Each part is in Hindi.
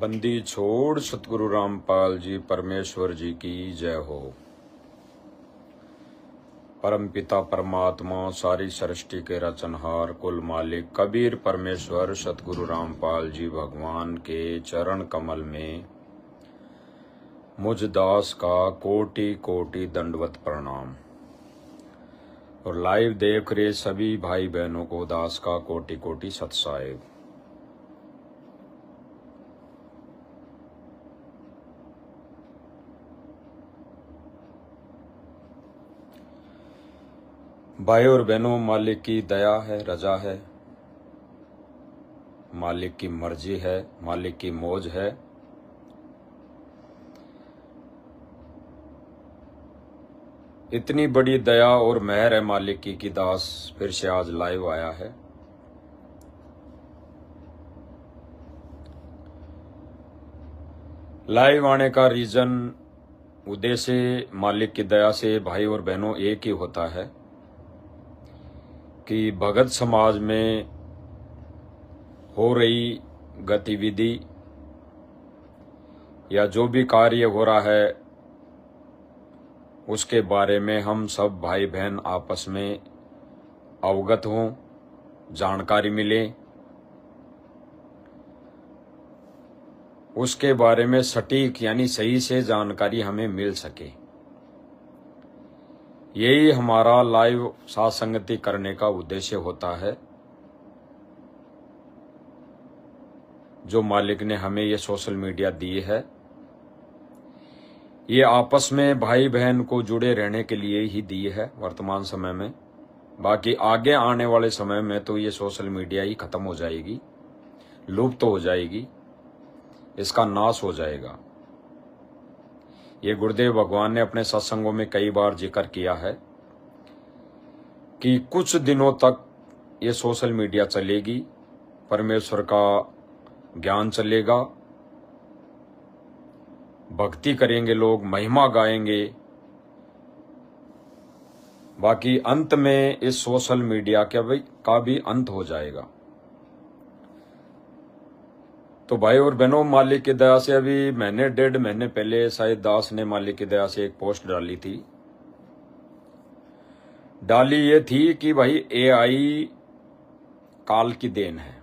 बंदी छोड़ सतगुरु रामपाल जी परमेश्वर जी की जय हो। परम पिता परमात्मा सारी सृष्टि के रचनहार कुल मालिक कबीर परमेश्वर सतगुरु रामपाल जी भगवान के चरण कमल में मुझ दास का कोटि कोटि दंडवत प्रणाम। और लाइव देख रहे सभी भाई बहनों को दास का कोटि कोटि सत्साहेब। भाई और बहनों, मालिक की दया है, रजा है, मालिक की मर्जी है, मालिक की मौज है। इतनी बड़ी दया और मेहर है मालिक की कि दास फिर से आज लाइव आया है। लाइव आने का रीजन, उद्देश्य मालिक की दया से भाई और बहनों एक ही होता है कि भगत समाज में हो रही गतिविधि या जो भी कार्य हो रहा है उसके बारे में हम सब भाई बहन आपस में अवगत हों, जानकारी मिले, उसके बारे में सटीक यानी सही से जानकारी हमें मिल सके। यही हमारा लाइव साथ संगति करने का उद्देश्य होता है, जो मालिक ने हमें ये सोशल मीडिया दी है। ये आपस में भाई बहन को जुड़े रहने के लिए ही दी है वर्तमान समय में। बाकी आगे आने वाले समय में तो ये सोशल मीडिया ही खत्म हो जाएगी, लुप्त हो जाएगी, इसका नाश हो जाएगा। ये गुरुदेव भगवान ने अपने सत्संगों में कई बार जिक्र किया है कि कुछ दिनों तक ये सोशल मीडिया चलेगी, परमेश्वर का ज्ञान चलेगा, भक्ति करेंगे लोग, महिमा गाएंगे। बाकी अंत में इस सोशल मीडिया का भी अंत हो जाएगा। तो भाई और बहनों, मालिक की दया से अभी महीने डेढ़ महीने पहले शायद दास ने मालिक की दया से एक पोस्ट डाली ये थी कि भाई एआई काल की देन है।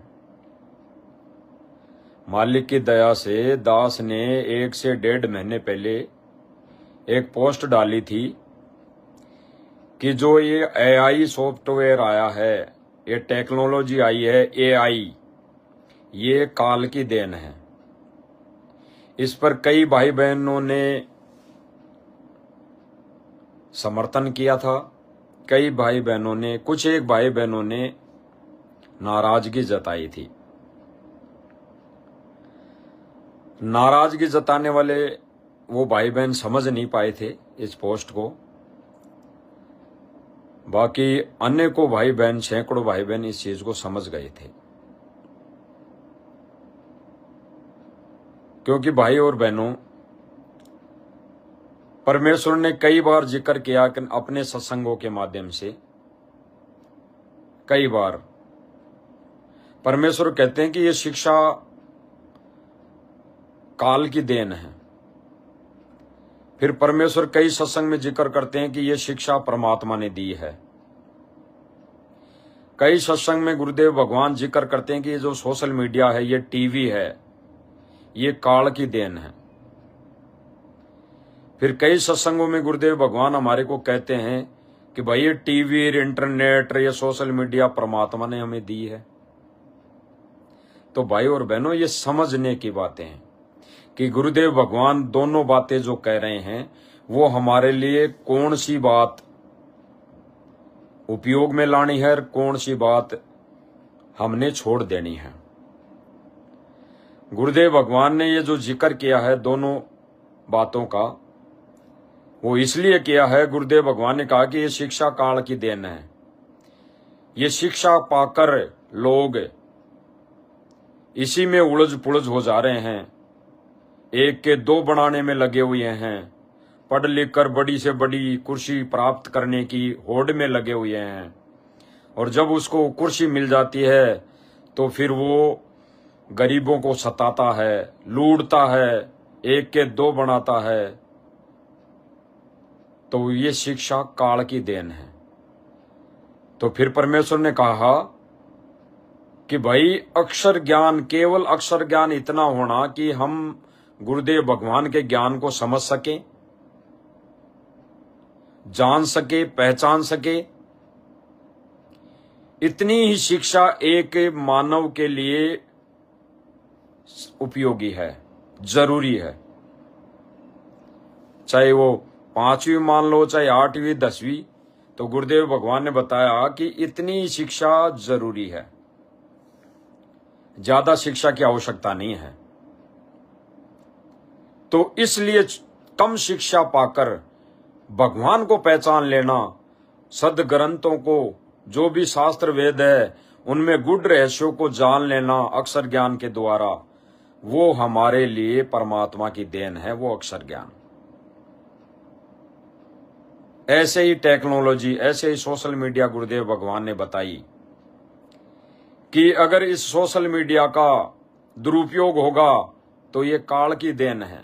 मालिक की दया से दास ने 1 से 1.5 महीने पहले एक पोस्ट डाली थी कि जो ये एआई सॉफ्टवेयर आया है, ये टेक्नोलॉजी आई है एआई, ये काल की देन है। इस पर कई भाई बहनों ने समर्थन किया था, कई भाई बहनों ने, कुछ एक भाई बहनों ने नाराजगी जताई थी। नाराजगी जताने वाले वो भाई बहन समझ नहीं पाए थे इस पोस्ट को। बाकी अन्य को भाई बहन, सैकड़ों भाई बहन इस चीज को समझ गए थे। क्योंकि भाई और बहनों, परमेश्वर ने कई बार जिक्र किया कि अपने सत्संगों के माध्यम से, कई बार परमेश्वर कहते हैं कि ये शिक्षा काल की देन है। फिर परमेश्वर कई सत्संग में जिक्र करते हैं कि ये शिक्षा परमात्मा ने दी है। कई सत्संग में गुरुदेव भगवान जिक्र करते हैं कि ये जो सोशल मीडिया है, ये टीवी है, ये काल की देन है। फिर कई सत्संगों में गुरुदेव भगवान हमारे को कहते हैं कि भाई ये टीवी, इंटरनेट, ये सोशल मीडिया परमात्मा ने हमें दी है। तो भाई और बहनों, ये समझने की बातें हैं कि गुरुदेव भगवान दोनों बातें जो कह रहे हैं वो हमारे लिए कौन सी बात उपयोग में लानी है और कौन सी बात हमने छोड़ देनी है। गुरुदेव भगवान ने ये जो जिक्र किया है दोनों बातों का, वो इसलिए किया है, गुरुदेव भगवान ने कहा कि ये शिक्षा काल की देन है। ये शिक्षा पाकर लोग इसी में उलझ पुलझ हो जा रहे हैं, एक के दो बनाने में लगे हुए हैं, पढ़ लिख कर बड़ी से बड़ी कुर्सी प्राप्त करने की होड़ में लगे हुए हैं। और जब उसको कुर्सी मिल जाती है तो फिर वो गरीबों को सताता है, लूटता है, एक के दो बनाता है, तो ये शिक्षा काल की देन है। तो फिर परमेश्वर ने कहा कि भाई अक्षर ज्ञान, केवल अक्षर ज्ञान इतना होना कि हम गुरुदेव भगवान के ज्ञान को समझ सके, जान सके, पहचान सके, इतनी ही शिक्षा एक मानव के लिए उपयोगी है, जरूरी है। चाहे वो 5वीं मान लो, चाहे 8वीं 10वीं, तो गुरुदेव भगवान ने बताया कि इतनी शिक्षा जरूरी है, ज्यादा शिक्षा की आवश्यकता नहीं है। तो इसलिए कम शिक्षा पाकर भगवान को पहचान लेना, सदग्रंथों को, जो भी शास्त्र वेद है उनमें गुढ़ रहस्यों को जान लेना अक्षर ज्ञान के द्वारा, वो हमारे लिए परमात्मा की देन है, वो अक्षर ज्ञान। ऐसे ही टेक्नोलॉजी, ऐसे ही सोशल मीडिया गुरुदेव भगवान ने बताई कि अगर इस सोशल मीडिया का दुरुपयोग होगा तो ये काल की देन है,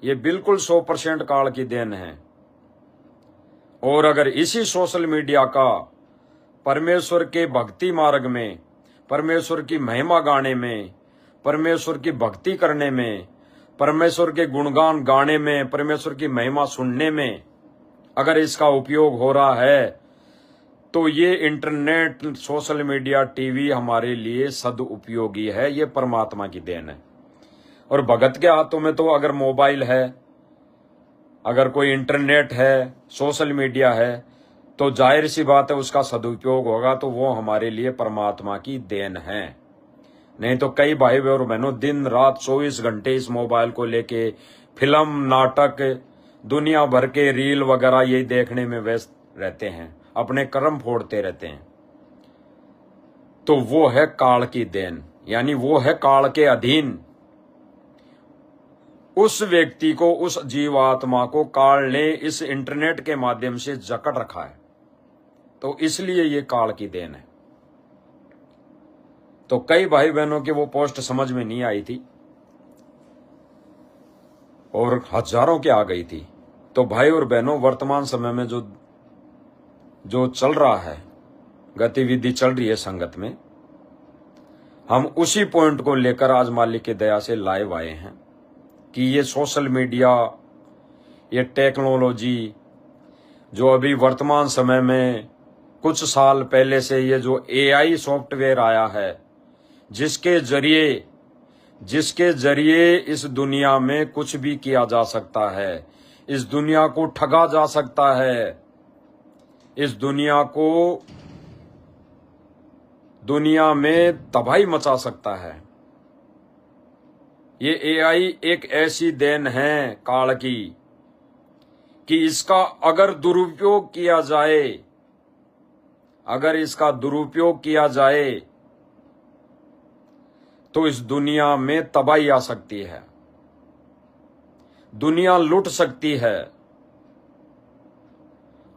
ये बिल्कुल 100% काल की देन है। और अगर इसी सोशल मीडिया का परमेश्वर के भक्ति मार्ग में, परमेश्वर की महिमा गाने में, परमेश्वर की भक्ति करने में, परमेश्वर के गुणगान गाने में, परमेश्वर की महिमा सुनने में अगर इसका उपयोग हो रहा है, तो ये इंटरनेट, सोशल मीडिया, टीवी हमारे लिए सदुपयोगी है, ये परमात्मा की देन है। और भगत के हाथों में तो अगर मोबाइल है, अगर कोई इंटरनेट है, सोशल मीडिया है, तो जाहिर सी बात है उसका सदुपयोग होगा, तो वो हमारे लिए परमात्मा की देन है। नहीं तो कई भाई और बहनों दिन रात 24 घंटे इस मोबाइल को लेके फिल्म, नाटक, दुनिया भर के रील वगैरह यही देखने में व्यस्त रहते हैं, अपने कर्म फोड़ते रहते हैं। तो वो है काल की देन, यानी वो है काल के अधीन। उस व्यक्ति को, उस जीवात्मा को काल ने इस इंटरनेट के माध्यम से जकड़ रखा है, तो इसलिए ये काल की देन है। तो कई भाई बहनों की वो पोस्ट समझ में नहीं आई थी और हजारों की आ गई थी। तो भाई और बहनों, वर्तमान समय में जो चल रहा है, गतिविधि चल रही है संगत में, हम उसी पॉइंट को लेकर आज मालिक की दया से लाइव आए हैं कि ये सोशल मीडिया, ये टेक्नोलॉजी जो अभी वर्तमान समय में कुछ साल पहले से ये जो AI सॉफ्टवेयर आया है, जिसके जरिए इस दुनिया में कुछ भी किया जा सकता है, इस दुनिया को ठगा जा सकता है, इस दुनिया में तबाही मचा सकता है। ये AI एक ऐसी देन है काल की कि इसका अगर दुरुपयोग किया जाए, अगर इसका दुरुपयोग किया जाए तो इस दुनिया में तबाही आ सकती है, दुनिया लुट सकती है,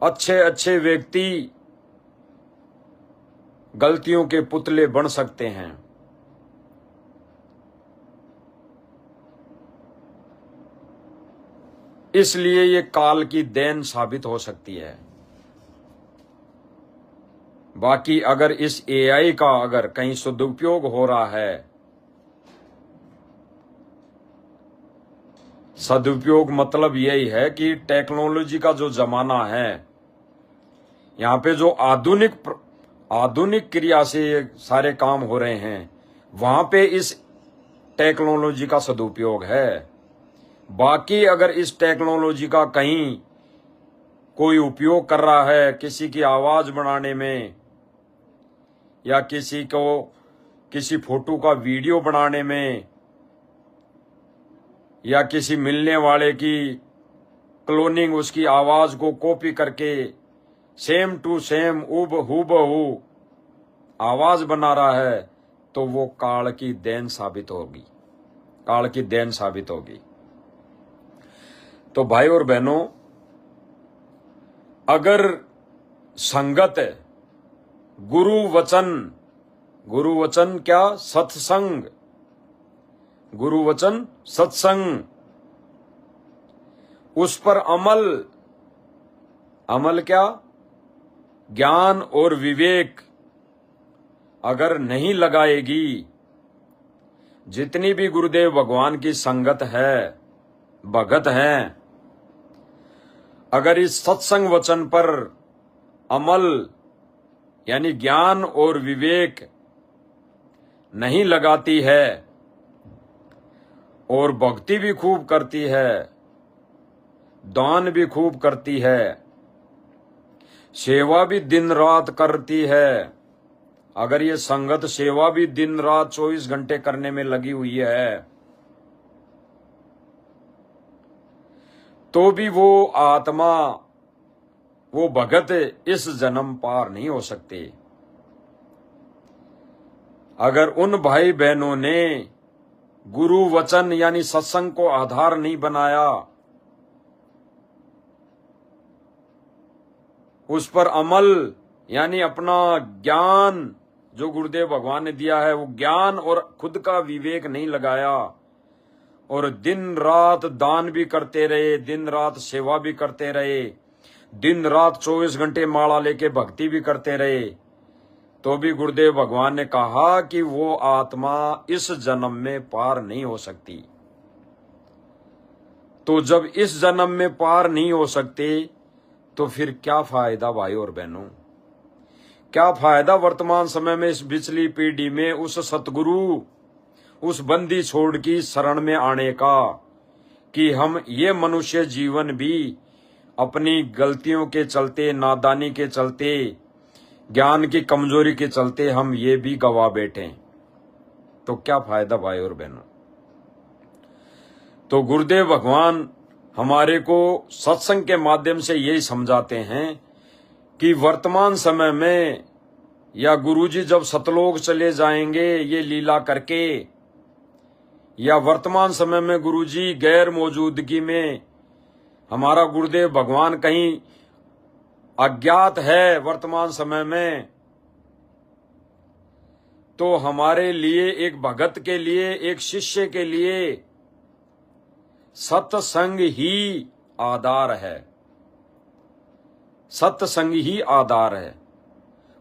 अच्छे अच्छे व्यक्ति गलतियों के पुतले बन सकते हैं। इसलिए ये काल की देन साबित हो सकती है। बाकी अगर इस AI का अगर कहीं सदुपयोग हो रहा है, सदुपयोग मतलब यही है कि टेक्नोलॉजी का जो जमाना है, यहाँ पे जो आधुनिक क्रिया से सारे काम हो रहे हैं, वहां पे इस टेक्नोलॉजी का सदुपयोग है। बाकी अगर इस टेक्नोलॉजी का कहीं कोई उपयोग कर रहा है किसी की आवाज बनाने में, या किसी फोटो का वीडियो बनाने में, या किसी मिलने वाले की क्लोनिंग, उसकी आवाज को कॉपी करके सेम टू सेम हूबहू आवाज बना रहा है, तो वो काल की देन साबित होगी, काल की देन साबित होगी। तो भाई और बहनों, अगर संगत, गुरु वचन, गुरु वचन क्या? सत्संग। गुरु वचन सत्संग, उस पर अमल। अमल क्या? ज्ञान और विवेक अगर नहीं लगाएगी, जितनी भी गुरुदेव भगवान की संगत है, भगत हैं, अगर इस सत्संग वचन पर अमल यानी ज्ञान और विवेक नहीं लगाती है और भक्ति भी खूब करती है, दान भी खूब करती है, सेवा भी दिन रात करती है, अगर ये संगत सेवा भी दिन रात 24 घंटे करने में लगी हुई है, तो भी वो आत्मा, वो भगत इस जन्म पार नहीं हो सकते। अगर उन भाई बहनों ने गुरु वचन यानी सत्संग को आधार नहीं बनाया, उस पर अमल यानी अपना ज्ञान जो गुरुदेव भगवान ने दिया है, वो ज्ञान और खुद का विवेक नहीं लगाया और दिन रात दान भी करते रहे, दिन रात सेवा भी करते रहे, दिन रात 24 घंटे माला लेके भक्ति भी करते रहे, तो भी गुरुदेव भगवान ने कहा कि वो आत्मा इस जन्म में पार नहीं हो सकती। तो जब इस जन्म में पार नहीं हो सकते, तो फिर क्या फायदा भाई और बहनों? क्या फायदा वर्तमान समय में इस पिछली पीढ़ी में उस सतगुरु, उस बंदी छोड़ की शरण में आने का, कि हम ये मनुष्य जीवन भी अपनी गलतियों के चलते, नादानी के चलते, ज्ञान की कमजोरी के चलते हम ये भी गवा बैठे, तो क्या फायदा भाई और बहनों? तो गुरुदेव भगवान हमारे को सत्संग के माध्यम से यही समझाते हैं कि वर्तमान समय में, या गुरुजी जब सतलोक चले जाएंगे ये लीला करके, या वर्तमान समय में गुरुजी गैर मौजूदगी में हमारा गुरुदेव भगवान कहीं अज्ञात है वर्तमान समय में, तो हमारे लिए, एक भगत के लिए, एक शिष्य के लिए सत्संग ही आधार है। सत्संग ही आधार है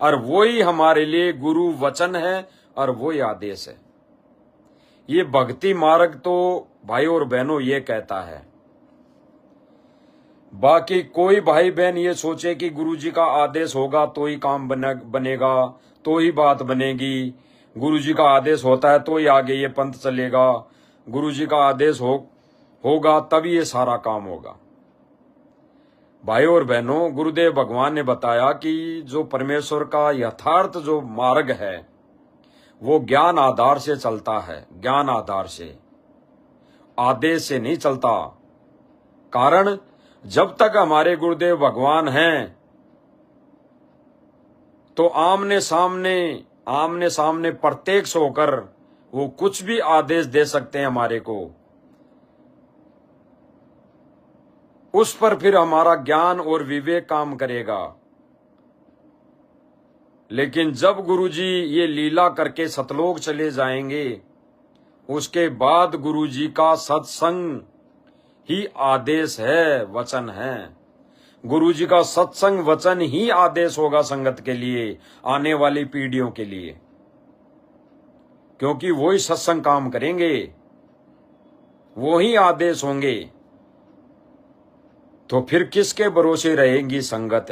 और वो ही हमारे लिए गुरु वचन है और वो ही आदेश है। ये भक्ति मार्ग तो भाई और बहनों ये कहता है। बाकी कोई भाई बहन ये सोचे कि गुरुजी का आदेश होगा तो ही काम बनेगा, तो ही बात बनेगी, गुरुजी का आदेश होता है तो ही आगे ये पंथ चलेगा, गुरुजी का आदेश होगा तभी ये सारा काम होगा। भाई और बहनों, गुरुदेव भगवान ने बताया कि जो परमेश्वर का यथार्थ जो मार्ग है वो ज्ञान आधार से चलता है, ज्ञान आधार से, आदेश से नहीं चलता। कारण जब तक हमारे गुरुदेव भगवान हैं तो आमने सामने प्रत्यक्ष होकर वो कुछ भी आदेश दे सकते हैं हमारे को, उस पर फिर हमारा ज्ञान और विवेक काम करेगा। लेकिन जब गुरुजी ये लीला करके सतलोक चले जाएंगे, उसके बाद गुरुजी का सत्संग ही आदेश है, वचन है। गुरुजी का सत्संग वचन ही आदेश होगा संगत के लिए, आने वाली पीढ़ियों के लिए, क्योंकि वो ही सत्संग काम करेंगे, वो ही आदेश होंगे। तो फिर किसके भरोसे रहेंगी संगत?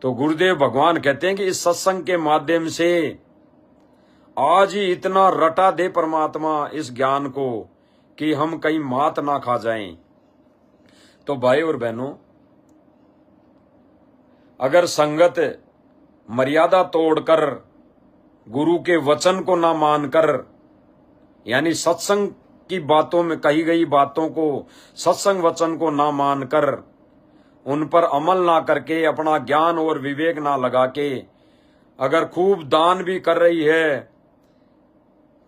तो गुरुदेव भगवान कहते हैं कि इस सत्संग के माध्यम से आज ही इतना रटा दे परमात्मा इस ज्ञान को कि हम कहीं मात ना खा जाएं। तो भाई और बहनों, अगर संगत मर्यादा तोड़कर, गुरु के वचन को ना मानकर, यानी सत्संग की बातों में कही गई बातों को, सत्संग वचन को ना मानकर, उन पर अमल ना करके, अपना ज्ञान और विवेक ना लगा के, अगर खूब दान भी कर रही है,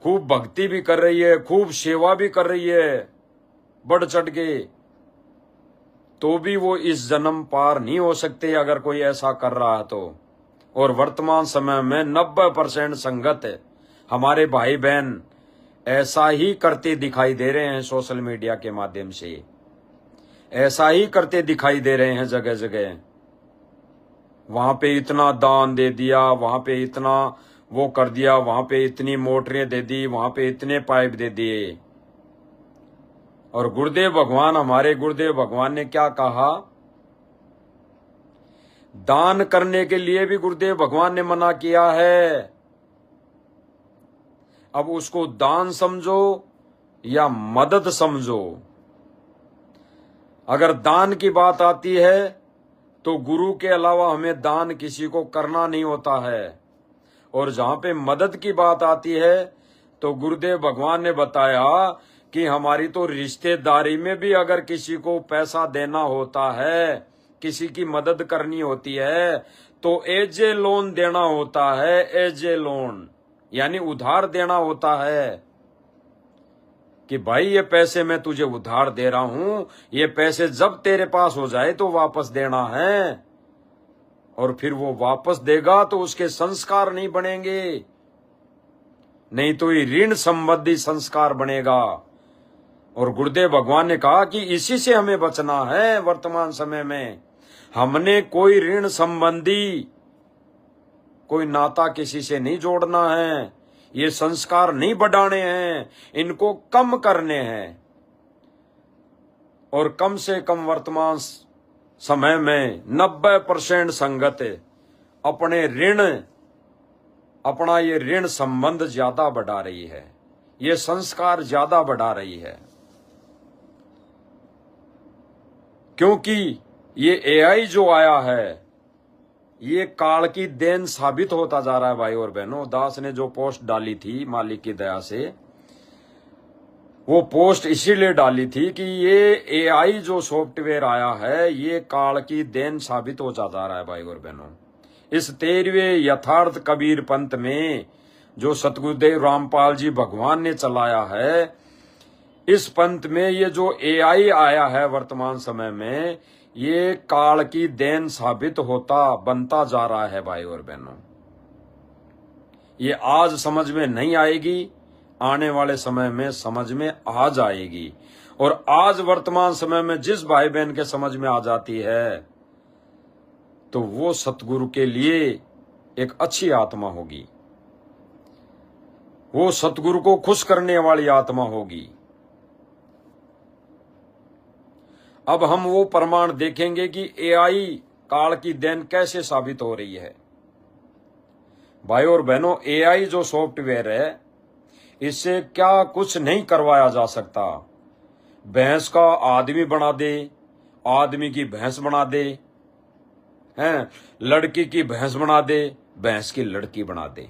खूब भक्ति भी कर रही है, खूब सेवा भी कर रही है बढ़ चढ़ के, तो भी वो इस जन्म पार नहीं हो सकते। अगर कोई ऐसा कर रहा है तो और वर्तमान समय में 90% संगत हमारे भाई बहन ऐसा ही करते दिखाई दे रहे हैं। सोशल मीडिया के माध्यम से ऐसा ही करते दिखाई दे रहे हैं जगह जगह। वहां पे इतना दान दे दिया, वहां पे इतना वो कर दिया, वहां पे इतनी मोटरें दे दी, वहां पे इतने पाइप दे दिए। और गुरुदेव भगवान, हमारे गुरुदेव भगवान ने क्या कहा? दान करने के लिए भी गुरुदेव भगवान ने मना किया है। अब उसको दान समझो या मदद समझो। अगर दान की बात आती है तो गुरु के अलावा हमें दान किसी को करना नहीं होता है। और जहां पे मदद की बात आती है तो गुरुदेव भगवान ने बताया कि हमारी तो रिश्तेदारी में भी अगर किसी को पैसा देना होता है, किसी की मदद करनी होती है, तो एज ए लोन देना होता है। एज ए लोन यानी उधार देना होता है कि भाई ये पैसे मैं तुझे उधार दे रहा हूं, ये पैसे जब तेरे पास हो जाए तो वापस देना है। और फिर वो वापस देगा तो उसके संस्कार नहीं बनेंगे, नहीं तो ये ऋण संबंधी संस्कार बनेगा। और गुरुदेव भगवान ने कहा कि इसी से हमें बचना है। वर्तमान समय में हमने कोई ऋण संबंधी कोई नाता किसी से नहीं जोड़ना है, ये संस्कार नहीं बढ़ाने हैं, इनको कम करने हैं। और कम से कम वर्तमान समय में 90% संगत अपने ऋण, अपना ये ऋण संबंध ज्यादा बढ़ा रही है, ये संस्कार ज्यादा बढ़ा रही है। क्योंकि ये एआई जो आया है ये काल की देन साबित होता जा रहा है। भाई और बहनों, दास ने जो पोस्ट डाली थी मालिक की दया से, वो पोस्ट इसीलिए डाली थी कि ये एआई जो सॉफ्टवेयर आया है ये काल की देन साबित होता जा रहा है। भाई और बहनों, इस 13वें यथार्थ कबीर पंथ में जो सतगुरुदेव रामपाल जी भगवान ने चलाया है, इस पंथ में ये जो एआई आया है वर्तमान समय में, ये काल की देन साबित होता बनता जा रहा है। भाई और बहनों, ये आज समझ में नहीं आएगी, आने वाले समय में समझ में आ जाएगी। और आज वर्तमान समय में जिस भाई बहन के समझ में आ जाती है तो वो सतगुरु के लिए एक अच्छी आत्मा होगी, वो सतगुरु को खुश करने वाली आत्मा होगी। अब हम वो प्रमाण देखेंगे कि एआई काल की देन कैसे साबित हो रही है। भाई और बहनों, एआई जो सॉफ्टवेयर है इससे क्या कुछ नहीं करवाया जा सकता। भैंस का आदमी बना दे, आदमी की भैंस बना दे, हैं, लड़की की भैंस बना दे, भैंस की लड़की बना दे।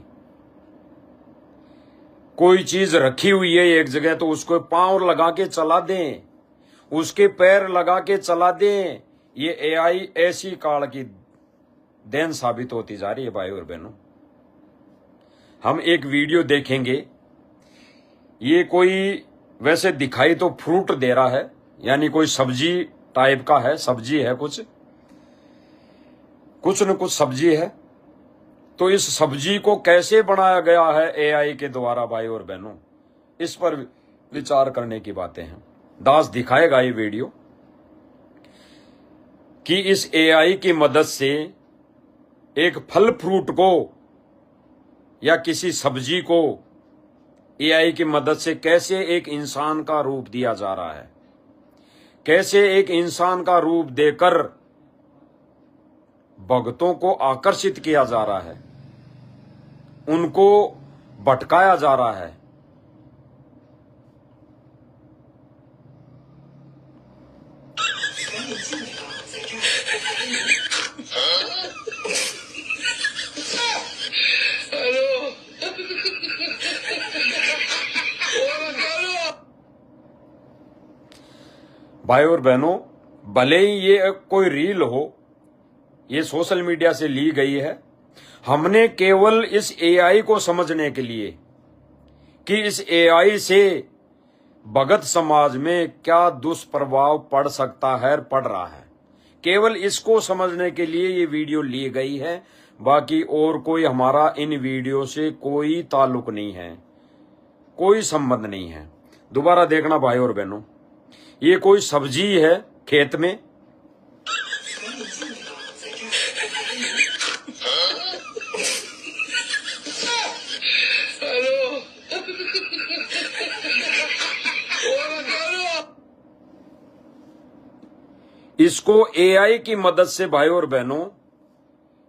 कोई चीज रखी हुई है एक जगह तो उसको पांव लगा के चला दें, उसके पैर लगा के चला दें। ये एआई ऐसी काल की देन साबित होती जा रही है। भाई और बहनों, हम एक वीडियो देखेंगे, ये कोई वैसे दिखाई तो फ्रूट दे रहा है, यानी कोई सब्जी टाइप का है, सब्जी है, कुछ न कुछ सब्जी है। तो इस सब्जी को कैसे बनाया गया है एआई के द्वारा, भाई और बहनों, इस पर विचार करने की बातें हैं। दास दिखाएगा ये वीडियो कि इस एआई की मदद से एक फल फ्रूट को या किसी सब्जी को एआई की मदद से कैसे एक इंसान का रूप दिया जा रहा है, कैसे एक इंसान का रूप देकर भक्तों को आकर्षित किया जा रहा है, उनको भटकाया जा रहा है। भाई और बहनों, भले ही ये कोई रील हो, ये सोशल मीडिया से ली गई है, हमने केवल इस एआई को समझने के लिए कि इस एआई से भगत समाज में क्या दुष्प्रभाव पड़ सकता है, पड़ रहा है, केवल इसको समझने के लिए ये वीडियो ली गई है। बाकी और कोई हमारा इन वीडियो से कोई ताल्लुक नहीं है, कोई संबंध नहीं है। दोबारा देखना भाई और बहनों, ये कोई सब्जी है खेत में, इसको एआई की मदद से भाई और बहनों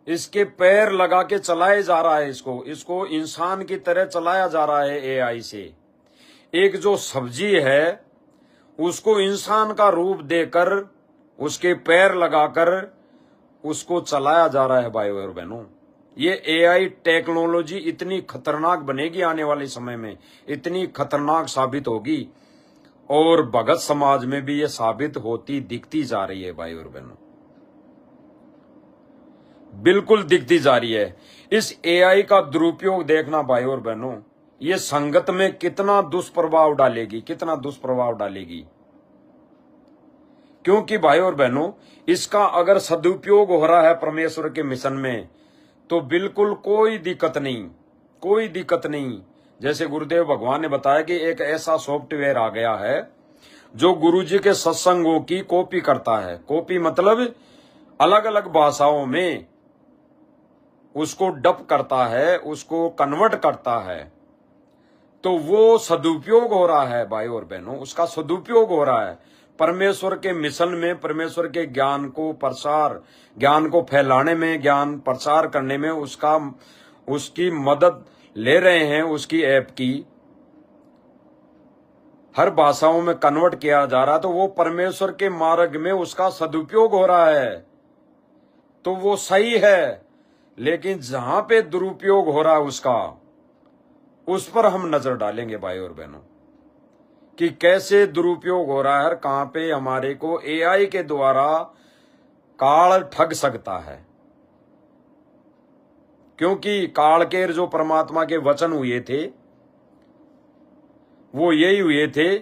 इसके पैर लगा के चलाया जा रहा है, इसको इंसान की तरह चलाया जा रहा है एआई से। एक जो सब्जी है उसको इंसान का रूप देकर उसके पैर लगाकर उसको चलाया जा रहा है भाई और बहनों। ये एआई टेक्नोलॉजी इतनी खतरनाक बनेगी आने वाले समय में, इतनी खतरनाक साबित होगी, और भगत समाज में भी ये साबित होती दिखती जा रही है भाई और बहनों, बिल्कुल दिखती जा रही है। इस एआई का दुरुपयोग देखना भाई और बहनों, ये संगत में कितना दुष्प्रभाव डालेगी, कितना दुष्प्रभाव डालेगी। क्योंकि भाई और बहनों इसका अगर सदुपयोग हो रहा है परमेश्वर के मिशन में तो बिल्कुल कोई दिक्कत नहीं, कोई दिक्कत नहीं। जैसे गुरुदेव भगवान ने बताया कि एक ऐसा सॉफ्टवेयर आ गया है जो गुरुजी के सत्संगों की कॉपी करता है। कॉपी मतलब अलग अलग भाषाओं में उसको डब करता है, उसको कन्वर्ट करता है। तो वो सदुपयोग हो रहा है भाई और बहनों, उसका सदुपयोग हो रहा है परमेश्वर के मिशन में, परमेश्वर के ज्ञान को प्रसार, ज्ञान को फैलाने में, ज्ञान प्रसार करने में उसकी मदद ले रहे हैं। उसकी ऐप की हर भाषाओं में कन्वर्ट किया जा रहा है, तो वो परमेश्वर के मार्ग में उसका सदुपयोग हो रहा है, तो वो सही है। लेकिन जहां पे दुरुपयोग हो रहा है उसका, उस पर हम नजर डालेंगे भाई और बहनों कि कैसे दुरुपयोग हो रहा है, कहां पे हमारे को एआई के द्वारा काल ठग सकता है। क्योंकि काल के जो परमात्मा के वचन हुए थे वो यही हुए थे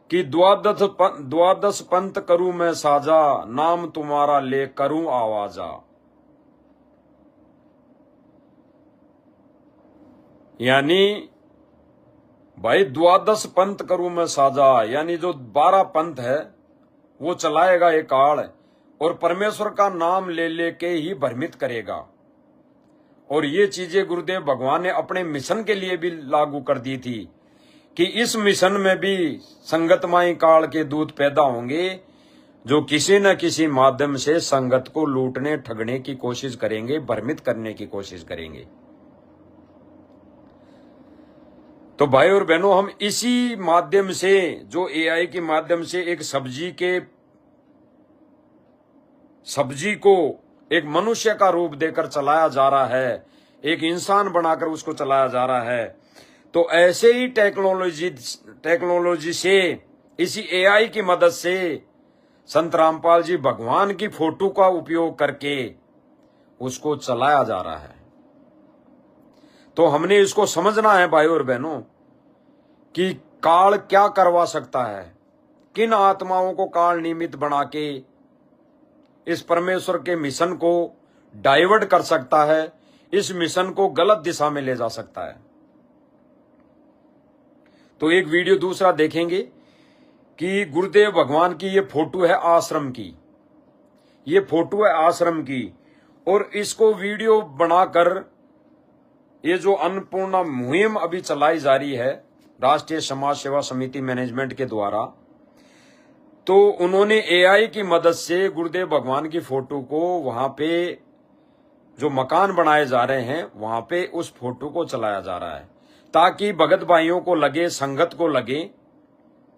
कि द्वादश पंथ करूं मैं साजा, नाम तुम्हारा ले करूं आवाजा। यानी भाई द्वादश पंथ करूं मैं साजा, यानी जो 12 पंथ है वो चलाएगा एक काल, और परमेश्वर का नाम ले लेके ही भ्रमित करेगा। और ये चीजें गुरुदेव भगवान ने अपने मिशन के लिए भी लागू कर दी थी कि इस मिशन में भी संगतमाई काल के दूत पैदा होंगे जो किसी न किसी माध्यम से संगत को लूटने ठगने की कोशिश करेंगे, भ्रमित करने की कोशिश करेंगे। तो भाई और बहनों हम इसी माध्यम से, जो एआई के माध्यम से एक सब्जी को एक मनुष्य का रूप देकर चलाया जा रहा है, एक इंसान बनाकर उसको चलाया जा रहा है, तो ऐसे ही टेक्नोलॉजी से, इसी एआई की मदद से संत रामपाल जी भगवान की फोटो का उपयोग करके उसको चलाया जा रहा है। तो हमने इसको समझना है भाई और बहनों कि काल क्या करवा सकता है, किन आत्माओं को काल निमित्त बना के इस परमेश्वर के मिशन को डाइवर्ट कर सकता है, इस मिशन को गलत दिशा में ले जा सकता है। तो एक वीडियो दूसरा देखेंगे कि गुरुदेव भगवान की ये फोटो है आश्रम की, ये फोटो है आश्रम की, और इसको वीडियो बनाकर ये जो अन्नपूर्णा मुहिम अभी चलाई जा रही है राष्ट्रीय समाज सेवा समिति मैनेजमेंट के द्वारा, तो उन्होंने एआई की मदद से गुरुदेव भगवान की फोटो को वहां पे जो मकान बनाए जा रहे हैं वहां पे उस फोटो को चलाया जा रहा है, ताकि भगत भाइयों को लगे, संगत को लगे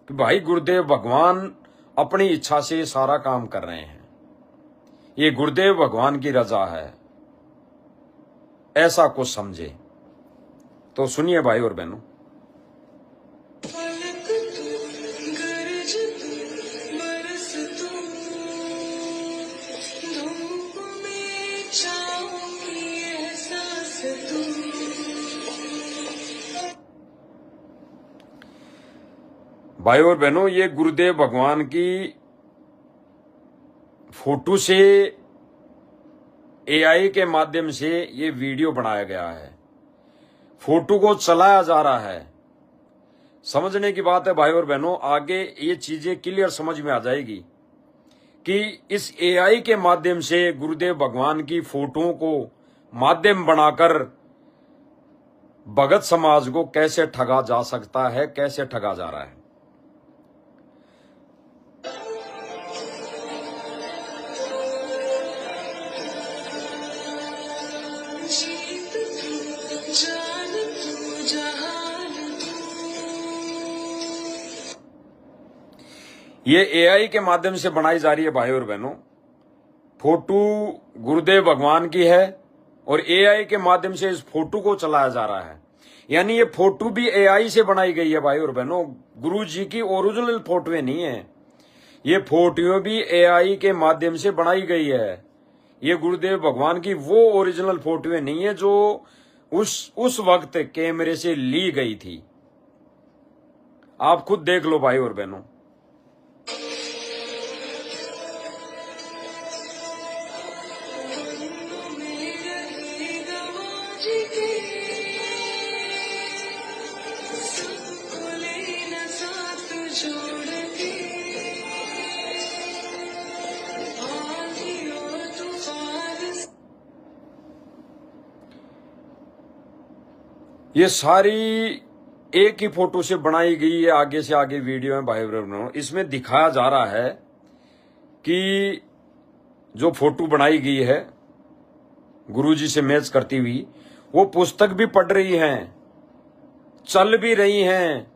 कि भाई गुरुदेव भगवान अपनी इच्छा से सारा काम कर रहे हैं, ये गुरुदेव भगवान की रजा है, ऐसा कुछ समझे। तो सुनिए भाई और बहनों, भाई और बहनों ये गुरुदेव भगवान की फोटो से एआई के माध्यम से ये वीडियो बनाया गया है, फोटो को चलाया जा रहा है। समझने की बात है भाई और बहनों, आगे ये चीजें क्लियर समझ में आ जाएगी कि इस एआई के माध्यम से गुरुदेव भगवान की फोटो को माध्यम बनाकर भगत समाज को कैसे ठगा जा सकता है, कैसे ठगा जा रहा है। ये एआई के माध्यम से बनाई जा रही है भाई और बहनों। फोटो गुरुदेव भगवान की है और एआई के माध्यम से इस फोटो को चलाया जा रहा है। यानी ये फोटो भी एआई से बनाई गई है भाई और बहनों, गुरु जी की ओरिजिनल फोटोएं नहीं है। ये फोटो भी एआई के माध्यम से बनाई गई है। ये गुरुदेव भगवान की वो ओरिजिनल फोटोएं नहीं है जो उस वक्त कैमरे से ली गई थी। आप खुद देख लो भाई और बहनों। ये सारी एक ही फोटो से बनाई गई है। आगे से आगे वीडियो में भाई बहनों इसमें दिखाया जा रहा है कि जो फोटो बनाई गई है गुरुजी से मैच करती हुई, वो पुस्तक भी पढ़ रही हैं, चल भी रही हैं।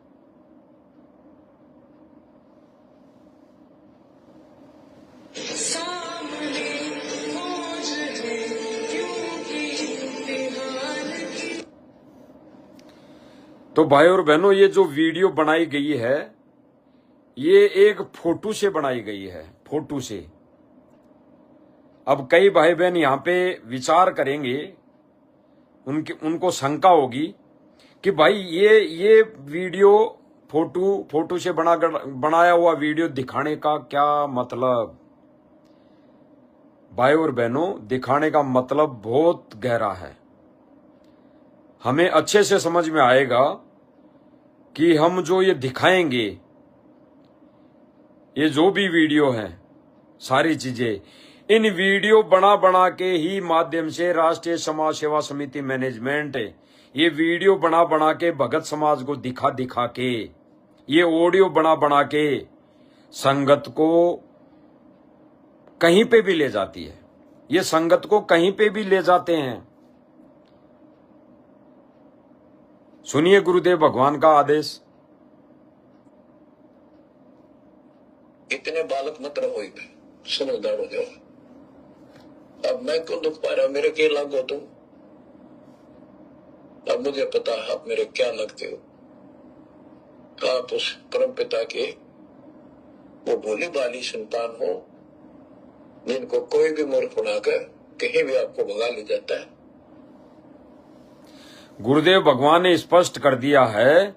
तो भाई और बहनों ये जो वीडियो बनाई गई है ये एक फोटो से बनाई गई है, फोटो से। अब कई भाई बहन यहां पे विचार करेंगे, उनको शंका होगी कि भाई ये वीडियो फोटो से बनाया हुआ वीडियो दिखाने का क्या मतलब। भाई और बहनों दिखाने का मतलब बहुत गहरा है। हमें अच्छे से समझ में आएगा कि हम जो ये दिखाएंगे, ये जो भी वीडियो हैं, सारी चीजें, इन वीडियो बना के ही माध्यम से राष्ट्रीय समाज सेवा समिति मैनेजमेंट ये वीडियो बना के भगत समाज को दिखा के, ये ऑडियो बना के संगत को कहीं पे भी ले जाती है। ये संगत को कहीं पे भी ले जाते हैं। सुनिए गुरुदेव भगवान का आदेश। इतने बालक मत रहो, समझदार हो जाओ। अब मैं क्यों दुख पा रहा हूं, मेरे क्या लग हो तुम? अब मुझे पता है आप मेरे क्या लगते हो। आप उस परम पिता के वो भोली भाली संतान हो जिनको कोई भी मूर्ख बनाकर कहीं भी आपको भगा ले जाता है। गुरुदेव भगवान ने स्पष्ट कर दिया है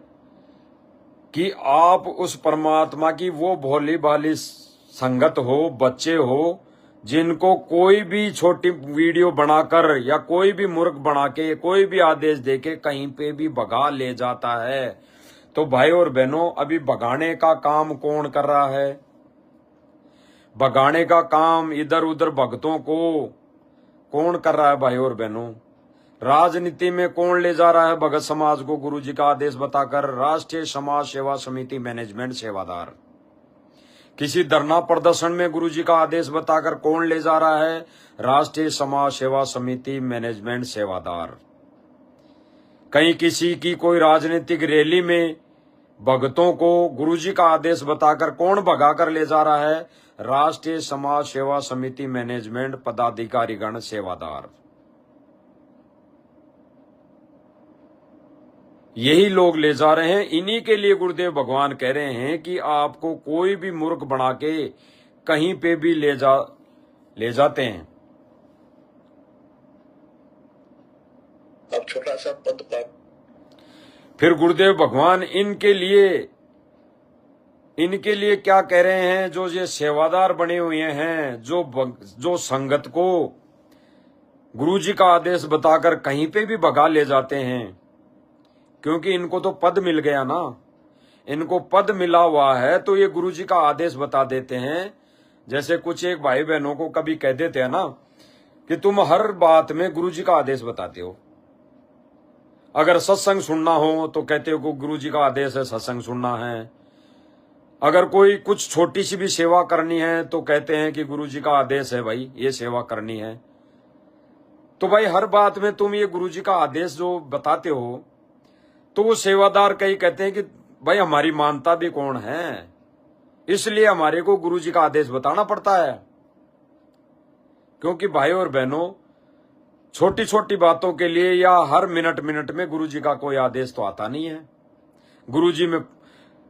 कि आप उस परमात्मा की वो भोली भाली संगत हो, बच्चे हो, जिनको कोई भी छोटी वीडियो बनाकर या कोई भी मूर्ख बना के, कोई भी आदेश देके कहीं पे भी भगा ले जाता है। तो भाई और बहनों अभी भगाने का काम कौन कर रहा है? भगाने का काम इधर उधर भक्तों को कौन कर रहा है? भाई और बहनों राजनीति में कौन ले जा रहा है भगत समाज को? गुरुजी का आदेश बताकर राष्ट्रीय समाज सेवा समिति मैनेजमेंट सेवादार। किसी धरना प्रदर्शन में गुरुजी का आदेश बताकर कौन ले जा रहा है? राष्ट्रीय समाज सेवा समिति मैनेजमेंट सेवादार। कहीं किसी की कोई राजनीतिक रैली में भक्तों को गुरुजी का आदेश बताकर कौन भगाकर ले जा रहा है? राष्ट्रीय समाज सेवा समिति मैनेजमेंट पदाधिकारीगण सेवादार। यही लोग ले जा रहे हैं। इन्हीं के लिए गुरुदेव भगवान कह रहे हैं कि आपको कोई भी मूर्ख बना के कहीं पे भी ले जाते हैं। अब छोटा सा पद पाक। फिर गुरुदेव भगवान इनके लिए क्या कह रहे हैं? जो ये सेवादार बने हुए हैं, जो संगत को गुरुजी का आदेश बताकर कहीं पे भी भगा ले जाते हैं, क्योंकि इनको तो पद मिल गया ना, इनको पद मिला हुआ है तो ये गुरुजी का आदेश बता देते हैं। जैसे कुछ एक भाई बहनों को कभी कह देते हैं ना कि तुम हर बात में गुरुजी का आदेश बताते हो। अगर सत्संग सुनना हो तो कहते हो कि गुरुजी का आदेश है, सत्संग सुनना है। अगर कोई कुछ छोटी सी भी सेवा करनी है तो कहते हैं कि गुरुजी का आदेश है भाई, ये सेवा करनी है। तो भाई हर बात में तुम ये गुरुजी का आदेश जो बताते हो, तो वो सेवादार कई कहते हैं कि भाई हमारी मानता भी कौन है, इसलिए हमारे को गुरुजी का आदेश बताना पड़ता है। क्योंकि भाई और बहनों, छोटी छोटी बातों के लिए या हर मिनट मिनट में गुरुजी का कोई आदेश तो आता नहीं है।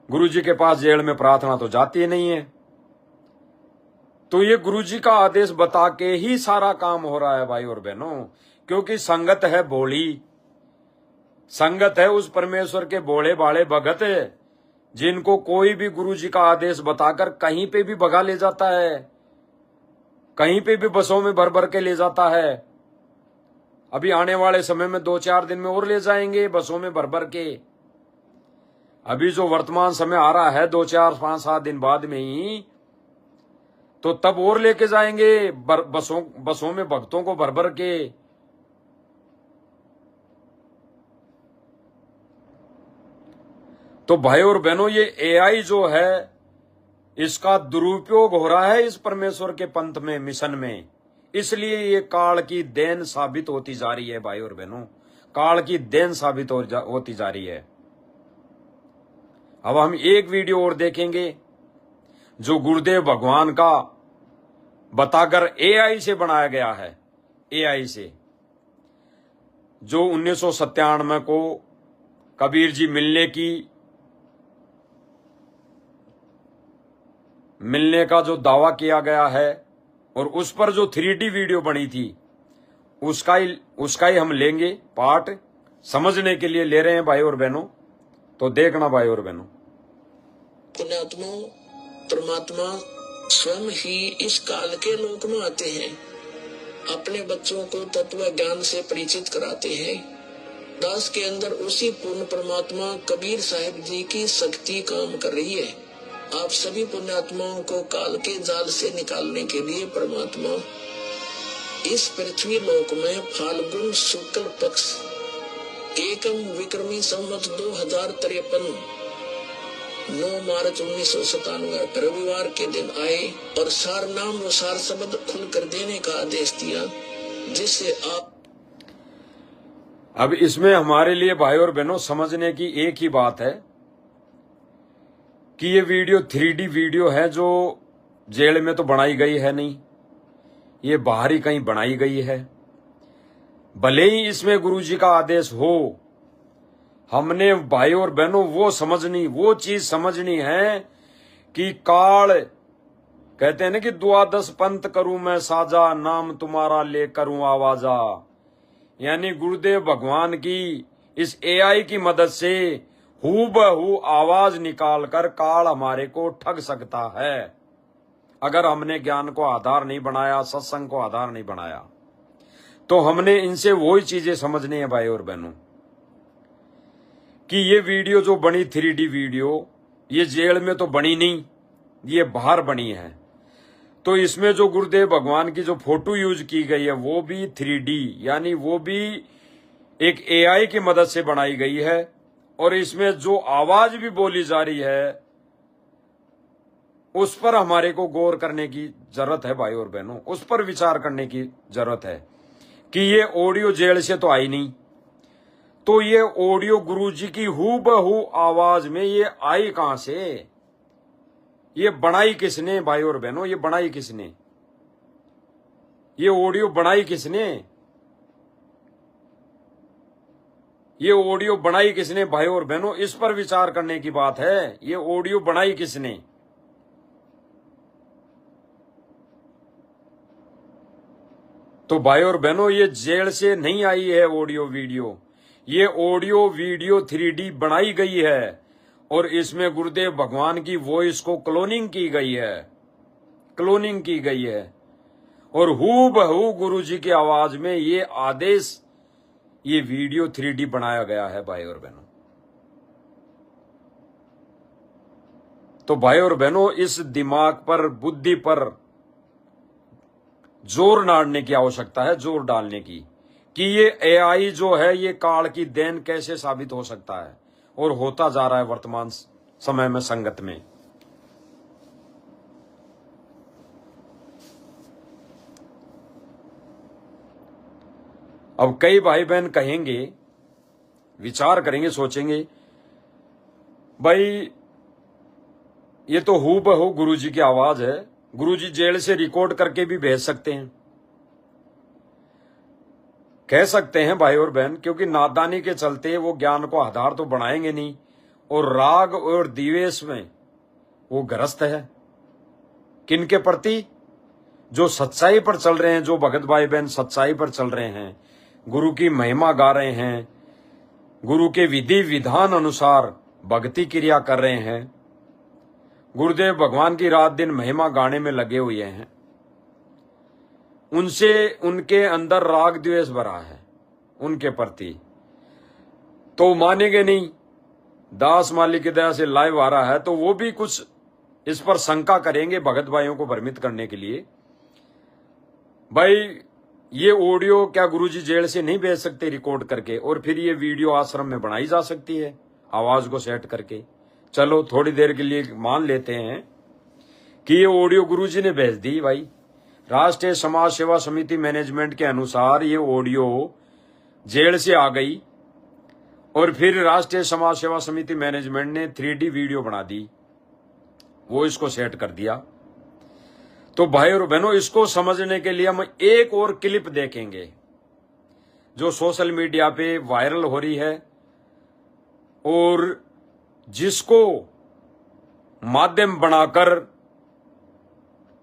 गुरुजी के पास जेल में प्रार्थना तो जाती नहीं है। तो ये गुरुजी का आदेश बता के ही सारा काम हो रहा है भाई और बहनों। क्योंकि संगत है भोली, संगत है उस परमेश्वर के भोले भाले भगत, जिनको कोई भी गुरुजी का आदेश बताकर कहीं पे भी भगा ले जाता है, कहीं पे भी बसों में भर भर के ले जाता है। अभी आने वाले समय में 2-4 दिन में और ले जाएंगे बसों में भर भर के। अभी जो वर्तमान समय आ रहा है 2-4-5-7 दिन बाद में ही, तो तब और लेके जाएंगे बसों में भक्तों को भर भर के। तो भाई और बहनों, ये एआई जो है इसका दुरुपयोग हो रहा है इस परमेश्वर के पंथ में, मिशन में। इसलिए ये काल की देन साबित होती जा रही है भाई और बहनों, काल की देन साबित होती जा रही है। अब हम एक वीडियो और देखेंगे जो गुरुदेव भगवान का बताकर एआई से बनाया गया है। एआई से जो 1997 को कबीर जी मिलने का जो दावा किया गया है, और उस पर जो 3D वीडियो बनी थी उसका ही हम लेंगे पार्ट, समझने के लिए ले रहे हैं भाई और बहनों। तो देखना भाई और बहनों, पुण्यात्मा परमात्मा स्वयं ही इस काल के लोक में आते हैं, अपने बच्चों को तत्व ज्ञान से परिचित कराते हैं। दास के अंदर उसी पूर्ण परमात्मा कबीर साहिब जी की शक्ति काम कर रही है। आप सभी पुण्यात्माओं को काल के जाल से निकालने के लिए परमात्मा इस पृथ्वी लोक में फाल्गुन शुक्ल पक्ष एकम विक्रमी संवत 2053 9 मार्च 1997 रविवार के दिन आए और सार नाम व सार शब्द खुलकर देने का आदेश दिया, जिससे आप। अब इसमें हमारे लिए भाई और बहनों समझने की एक ही बात है कि ये वीडियो 3D वीडियो है, जो जेल में तो बनाई गई है नहीं, ये बाहर ही कहीं बनाई गई है। भले ही इसमें गुरुजी का आदेश हो, हमने भाई और बहनों वो चीज समझनी है कि काल कहते हैं ना कि द्वादश पंथ करूं मैं साजा, नाम तुम्हारा ले करूं आवाजा। यानी गुरुदेव भगवान की इस एआई की मदद से हूबहू आवाज निकालकर काल हमारे को ठग सकता है, अगर हमने ज्ञान को आधार नहीं बनाया, सत्संग को आधार नहीं बनाया। तो हमने इनसे वही चीजें समझनी है भाई और बहनों कि ये वीडियो जो बनी 3D वीडियो, ये जेल में तो बनी नहीं, ये बाहर बनी है। तो इसमें जो गुरुदेव भगवान की जो फोटो यूज की गई है वो भी 3D, यानी वो भी एक एआई की मदद से बनाई गई है। और इसमें जो आवाज भी बोली जा रही है उस पर हमारे को गौर करने की जरूरत है भाई और बहनों, उस पर विचार करने की जरूरत है कि ये ऑडियो जेल से तो आई नहीं, तो ये ऑडियो गुरुजी की हूबहू आवाज में ये आई कहां से, ये बनाई किसने भाई और बहनों, ये बनाई किसने, ये ऑडियो बनाई किसने, ये ऑडियो बनाई किसने भाई और बहनों, इस पर विचार करने की बात है। ये ऑडियो बनाई किसने। तो भाई और बहनों, ये जेल से नहीं आई है ऑडियो वीडियो, ये ऑडियो वीडियो 3D बनाई गई है और इसमें गुरुदेव भगवान की वॉइस को क्लोनिंग की गई है, क्लोनिंग की गई है। और हूबहू गुरुजी की आवाज में ये आदेश, ये वीडियो 3D बनाया गया है भाई और बहनों। तो भाई और बहनों, इस दिमाग पर, बुद्धि पर जोर डालने की आवश्यकता है, जोर डालने की, कि ये एआई जो है ये काल की देन कैसे साबित हो सकता है और होता जा रहा है वर्तमान समय में संगत में। अब कई भाई बहन कहेंगे, विचार करेंगे, सोचेंगे, भाई ये तो हूबहू गुरुजी की आवाज है, गुरुजी जेल से रिकॉर्ड करके भी भेज सकते हैं। कह सकते हैं भाई और बहन, क्योंकि नादानी के चलते वो ज्ञान को आधार तो बनाएंगे नहीं, और राग और द्वेष में वो ग्रस्त है। किनके प्रति? जो सच्चाई पर चल रहे हैं, जो भगत भाई बहन सच्चाई पर चल रहे हैं, गुरु की महिमा गा रहे हैं, गुरु के विधि विधान अनुसार भक्ति क्रिया कर रहे हैं, गुरुदेव भगवान की रात दिन महिमा गाने में लगे हुए हैं, उनसे उनके अंदर राग द्वेष भरा है उनके प्रति, तो मानेंगे नहीं। दास मालिक की दया से लाइव आ रहा है तो वो भी कुछ इस पर शंका करेंगे भगत भाइयों को भ्रमित करने के लिए। भाई ये ऑडियो क्या गुरुजी जेल से नहीं भेज सकते रिकॉर्ड करके, और फिर ये वीडियो आश्रम में बनाई जा सकती है आवाज को सेट करके। चलो थोड़ी देर के लिए मान लेते हैं कि ये ऑडियो गुरुजी ने भेज दी। भाई राष्ट्रीय समाज सेवा समिति मैनेजमेंट के अनुसार ये ऑडियो जेल से आ गई, और फिर राष्ट्रीय समाज सेवा समिति मैनेजमेंट ने 3D वीडियो बना दी, वो इसको सेट कर दिया। तो भाई और बहनों, इसको समझने के लिए हम एक और क्लिप देखेंगे जो सोशल मीडिया पे वायरल हो रही है, और जिसको माध्यम बनाकर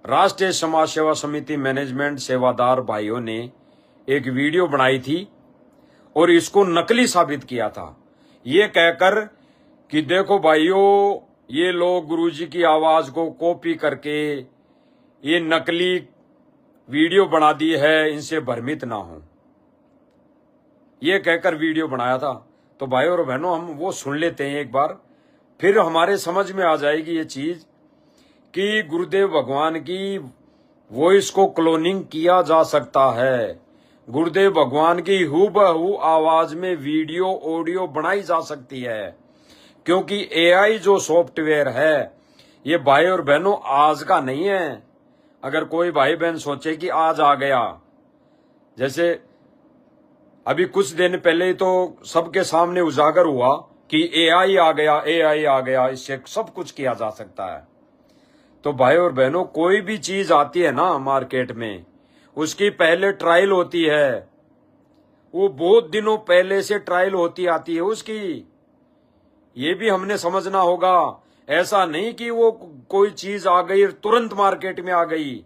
राष्ट्रीय समाज सेवा समिति मैनेजमेंट सेवादार भाइयों ने एक वीडियो बनाई थी और इसको नकली साबित किया था, ये कहकर कि देखो भाइयों, ये लोग गुरुजी की आवाज को कॉपी करके ये नकली वीडियो बना दी है, इनसे भ्रमित ना हो, ये कहकर वीडियो बनाया था। तो भाइयों और बहनों, हम वो सुन लेते हैं एक बार, फिर हमारे समझ में आ जाएगी ये चीज कि गुरुदेव भगवान की वॉइस को क्लोनिंग किया जा सकता है, गुरुदेव भगवान की हूबहू आवाज में वीडियो ऑडियो बनाई जा सकती है, क्योंकि एआई जो सॉफ्टवेयर है ये भाई और बहनों आज का नहीं है। अगर कोई भाई बहन सोचे कि आज आ गया, जैसे अभी कुछ दिन पहले ही तो सबके सामने उजागर हुआ कि एआई आ गया, एआई आ गया, इससे सब कुछ किया जा सकता है। तो भाई और बहनों, कोई भी चीज आती है ना मार्केट में, उसकी पहले ट्रायल होती है, वो बहुत दिनों पहले से ट्रायल होती आती है उसकी, ये भी हमने समझना होगा। ऐसा नहीं कि वो कोई चीज आ गई तुरंत मार्केट में आ गई।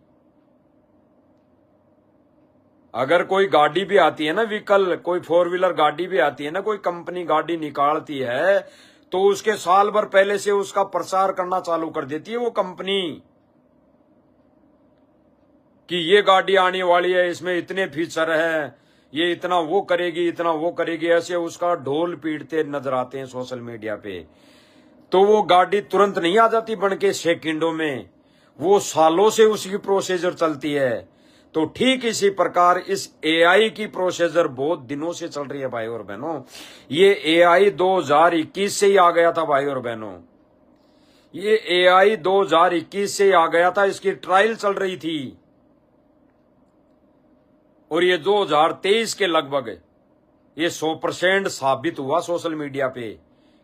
अगर कोई गाड़ी भी आती है ना, व्हीकल, कोई 4 व्हीलर गाड़ी भी आती है ना, कोई कंपनी गाड़ी निकालती है, तो उसके साल भर पहले से उसका प्रचार करना चालू कर देती है वो कंपनी कि ये गाड़ी आने वाली है, इसमें इतने फीचर हैं, ये इतना वो करेगी, इतना वो करेगी, ऐसे उसका ढोल पीटते नजर आते हैं सोशल मीडिया पे। तो वो गाड़ी तुरंत नहीं आ जाती बन के सेकंडों में, वो सालों से उसकी प्रोसीजर चलती है। तो ठीक इसी प्रकार इस एआई की प्रोसीजर बहुत दिनों से चल रही है भाई और बहनों। ये एआई 2021 से ही आ गया था भाई और बहनों, ये एआई 2021 से ही आ गया था, इसकी ट्रायल चल रही थी, और ये 2023 के लगभग ये 100% साबित हुआ सोशल मीडिया पे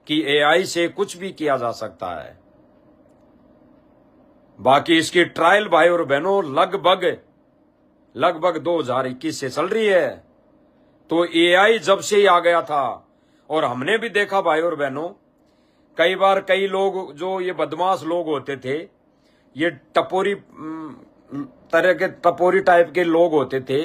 कि एआई से कुछ भी किया जा सकता है। बाकी इसकी ट्रायल भाई और बहनों लगभग 2021 से चल रही है। तो एआई जब से ही आ गया था, और हमने भी देखा भाई और बहनों, कई बार कई लोग जो ये बदमाश लोग होते थे, ये टपोरी तरह के टपोरी टाइप के लोग होते थे,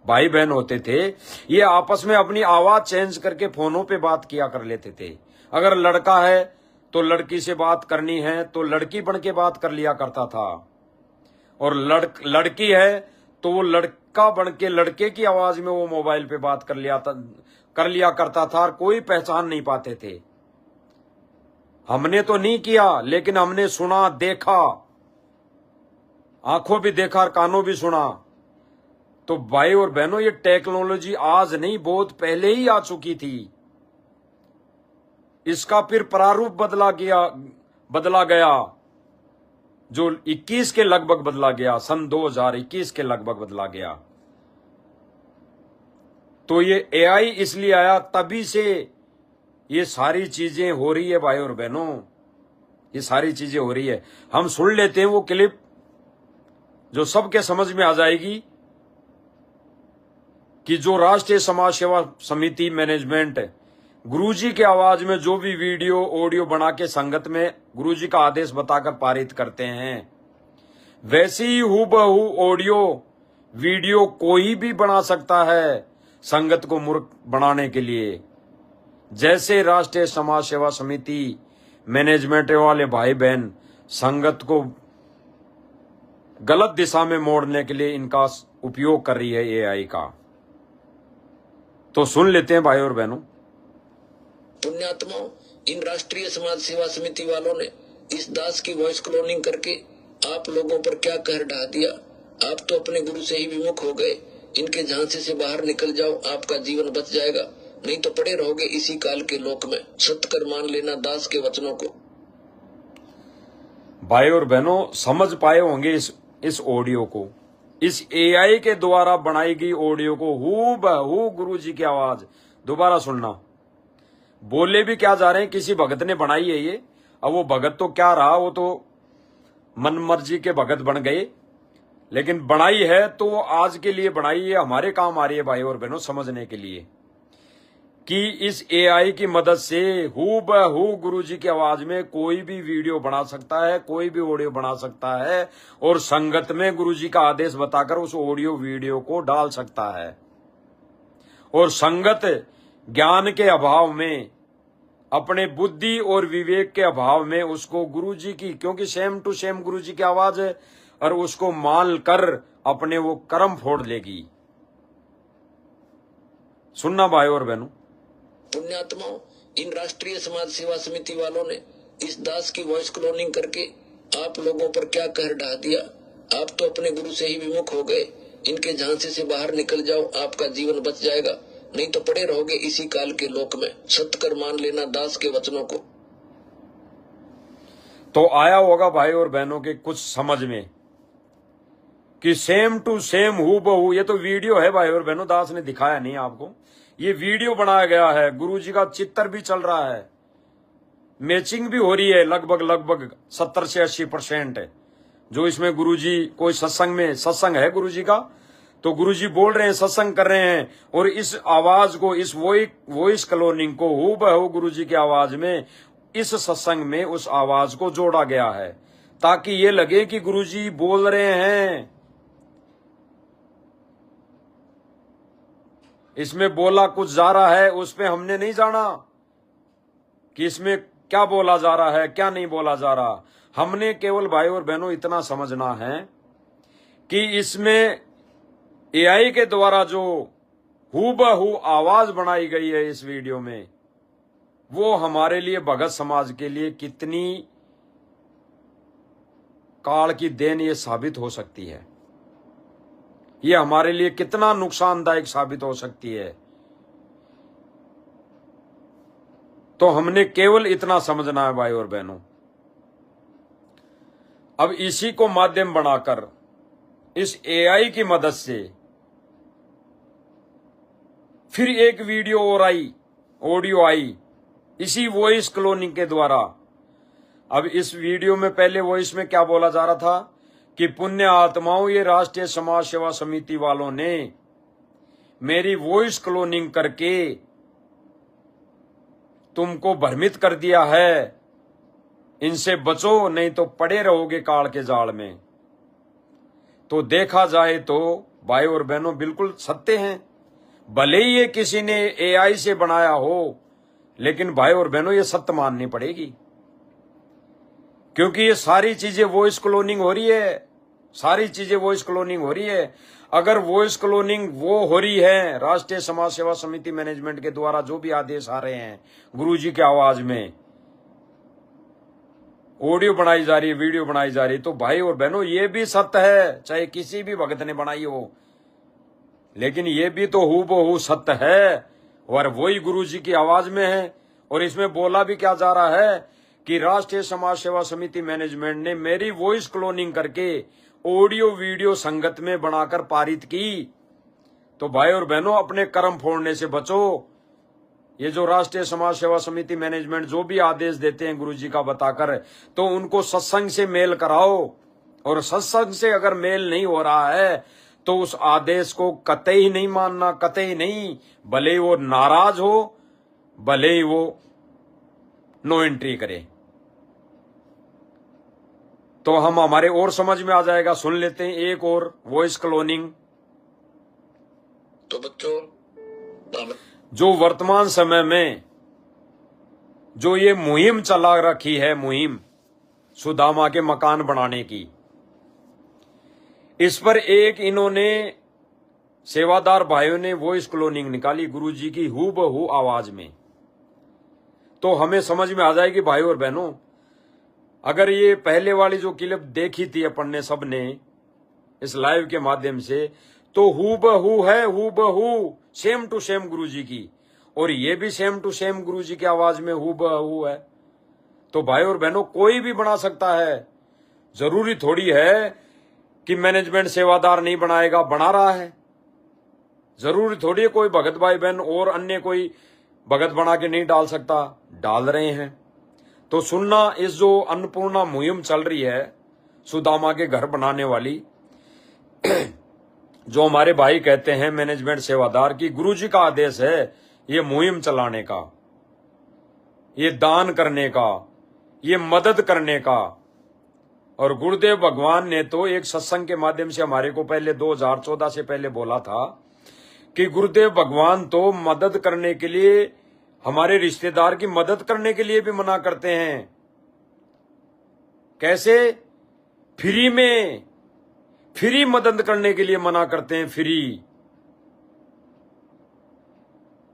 भाई बहन होते थे, ये आपस में अपनी आवाज चेंज करके फोनों पे बात किया कर लेते थे। अगर लड़का है तो लड़की से बात करनी है तो लड़की बन के बात कर लिया करता था, और लड़की है तो वो लड़का बन के लड़के की आवाज में वो मोबाइल पे बात कर लिया करता था और कोई पहचान नहीं पाते थे। हमने तो नहीं किया, लेकिन हमने सुना, देखा, आंखों भी देखा और कानों भी सुना। तो भाई और बहनों, ये टेक्नोलॉजी आज नहीं, बहुत पहले ही आ चुकी थी। इसका फिर प्रारूप बदला गया, जो 21 के लगभग बदला गया, सन 2021 के लगभग बदला गया। तो ये एआई इसलिए आया, तभी से ये सारी चीजें हो रही है भाई और बहनों, ये सारी चीजें हो रही है। हम सुन लेते हैं वो क्लिप जो सबके समझ में आ जाएगी कि जो राष्ट्रीय समाज सेवा समिति मैनेजमेंट गुरुजी के आवाज में जो भी वीडियो ऑडियो बना के संगत में गुरुजी का आदेश बताकर पारित करते हैं, वैसे ही हूबहू ऑडियो वीडियो कोई भी बना सकता है संगत को मूर्ख बनाने के लिए। जैसे राष्ट्रीय समाज सेवा समिति मैनेजमेंट वाले भाई बहन संगत को गलत दिशा में मोड़ने के लिए इनका उपयोग कर रही है एआई का। तो सुन लेते हैं भाई और बहनों। पुण्यात्माओं, इन राष्ट्रीय समाज सेवा समिति वालों ने इस दास की वॉइस क्लोनिंग करके आप लोगों पर क्या कहर ढा दिया। आप तो अपने गुरु से ही विमुख हो गए। इनके झांसे से बाहर निकल जाओ, आपका जीवन बच जाएगा, नहीं तो पड़े रहोगे इसी काल के लोक में। सत्य कर मान लेना दास के वचनों को। भाई और बहनों, समझ पाए होंगे इस ऑडियो को, इस एआई के द्वारा बनाई गई ऑडियो को हूबहू गुरुजी की आवाज दोबारा सुनना। बोले भी क्या जा रहे हैं, किसी भगत ने बनाई है ये। अब वो भगत तो क्या रहा, वो तो मन मर्जी के भगत बन गए, लेकिन बनाई है तो आज के लिए बनाई है, हमारे काम आ रही है भाई और बहनों समझने के लिए कि इस एआई की मदद से हूबहू गुरुजी की आवाज में कोई भी वीडियो बना सकता है, कोई भी ऑडियो बना सकता है और संगत में गुरुजी का आदेश बताकर उस ऑडियो वीडियो को डाल सकता है। और संगत ज्ञान के अभाव में, अपने बुद्धि और विवेक के अभाव में उसको गुरुजी की, क्योंकि सेम टू सेम गुरुजी की आवाज है, और उसको मान कर अपने वो कर्म फोड़ लेगी। सुनना भाई और बहनों। पुण्यात्माओं, इन राष्ट्रीय समाज सेवा समिति वालों ने इस दास की वॉइस क्लोनिंग करके आप लोगों पर क्या कहर ढा दिया। आप तो अपने गुरु से ही विमुख हो गए। इनके झांसे से बाहर निकल जाओ, आपका जीवन बच जाएगा, नहीं तो पड़े रहोगे इसी काल के लोक में। सत्य कर मान लेना दास के वचनों को। तो आया होगा भाई और बहनों के कुछ समझ में कि सेम टू सेम हूबहू, ये तो वीडियो है भाई और बहनों, दास ने दिखाया नहीं आपको, ये वीडियो बनाया गया है, गुरुजी का चित्र भी चल रहा है, मैचिंग भी हो रही है लगभग 70 से 80%। जो इसमें गुरुजी कोई सत्संग है गुरुजी का, तो गुरुजी बोल रहे हैं, सत्संग कर रहे हैं, और इस आवाज को, इस वॉइस क्लोनिंग को हूबहू गुरुजी की आवाज में इस सत्संग में उस आवाज को जोड़ा गया है, ताकि ये लगे कि गुरुजी बोल रहे हैं। इसमें बोला कुछ जा रहा है, उस पे हमने नहीं जाना कि इसमें क्या बोला जा रहा है, क्या नहीं बोला जा रहा। हमने केवल भाई और बहनों इतना समझना है कि इसमें एआई के द्वारा जो हूबहू आवाज बनाई गई है इस वीडियो में, वो हमारे लिए, भगत समाज के लिए कितनी काल की देन ये साबित हो सकती है, ये हमारे लिए कितना नुकसानदायक साबित हो सकती है। तो हमने केवल इतना समझना है भाई और बहनों। अब इसी को माध्यम बनाकर इस एआई की मदद से फिर एक वीडियो और आई, ऑडियो आई, इसी वॉइस क्लोनिंग के द्वारा। अब इस वीडियो में, पहले वॉइस में क्या बोला जा रहा था कि पुण्य आत्माओं, ये राष्ट्रीय समाज सेवा समिति वालों ने मेरी वॉइस क्लोनिंग करके तुमको भ्रमित कर दिया है, इनसे बचो नहीं तो पड़े रहोगे काल के जाल में। तो देखा जाए तो भाई और बहनों बिल्कुल सत्य हैं, भले ही ये किसी ने एआई से बनाया हो, लेकिन भाई और बहनों ये सत्य माननी पड़ेगी, क्योंकि ये सारी चीजें वॉइस क्लोनिंग हो रही है। सारी चीजें वॉइस क्लोनिंग हो रही है। अगर वॉइस क्लोनिंग वो हो रही है, राष्ट्रीय समाज सेवा समिति मैनेजमेंट के द्वारा जो भी आदेश आ रहे हैं गुरुजी की आवाज में, ऑडियो बनाई जा रही है, वीडियो बनाई जा रही है, तो भाई और बहनों ये भी सत्य है, चाहे किसी भी भगत ने बनाई हो, लेकिन ये भी तो हूबहू सत्य है और वही गुरुजी की आवाज में है। और इसमें बोला भी क्या जा रहा है कि राष्ट्रीय समाज सेवा समिति मैनेजमेंट ने मेरी वॉइस क्लोनिंग करके ऑडियो वीडियो संगत में बनाकर पारित की। तो भाई और बहनों अपने कर्म फोड़ने से बचो। ये जो राष्ट्रीय समाज सेवा समिति मैनेजमेंट जो भी आदेश देते हैं गुरुजी का बताकर, तो उनको सत्संग से मेल कराओ, और सत्संग से अगर मेल नहीं हो रहा है तो उस आदेश को कतई नहीं मानना, कतई नहीं, भले ही वो नाराज हो, भले ही वो नो एंट्री करे। तो हम हमारे और समझ में आ जाएगा। सुन लेते हैं एक और वॉइस क्लोनिंग। तो बच्चों, जो वर्तमान समय में जो ये मुहिम चला रखी है, मुहिम सुदामा के मकान बनाने की, इस पर एक इन्होंने सेवादार भाइयों ने वॉइस क्लोनिंग निकाली गुरुजी की हूबहू आवाज में। तो हमें समझ में आ जाएगी भाई और बहनों, अगर ये पहले वाली जो क्लिप देखी थी अपन ने सब ने इस लाइव के माध्यम से, तो हूबहू है, हूबहू सेम टू सेम गुरुजी की, और ये भी सेम टू सेम गुरुजी की आवाज में हूबहू है। तो भाई और बहनों कोई भी बना सकता है, जरूरी थोड़ी है कि मैनेजमेंट सेवादार नहीं बनाएगा, बना रहा है। जरूरी थोड़ी है कोई भगत भाई बहन और अन्य कोई भगत बना के नहीं डाल सकता, डाल रहे हैं। तो सुनना, इस जो अन्नपूर्णा मुहिम चल रही है सुदामा के घर बनाने वाली, जो हमारे भाई कहते हैं मैनेजमेंट सेवादार की गुरुजी का आदेश है ये मुहिम चलाने का, ये दान करने का, ये मदद करने का। और गुरुदेव भगवान ने तो एक सत्संग के माध्यम से हमारे को पहले 2014 से पहले बोला था कि गुरुदेव भगवान तो मदद करने के लिए, हमारे रिश्तेदार की मदद करने के लिए भी मना करते हैं। कैसे? फ्री में, फ्री मदद करने के लिए मना करते हैं।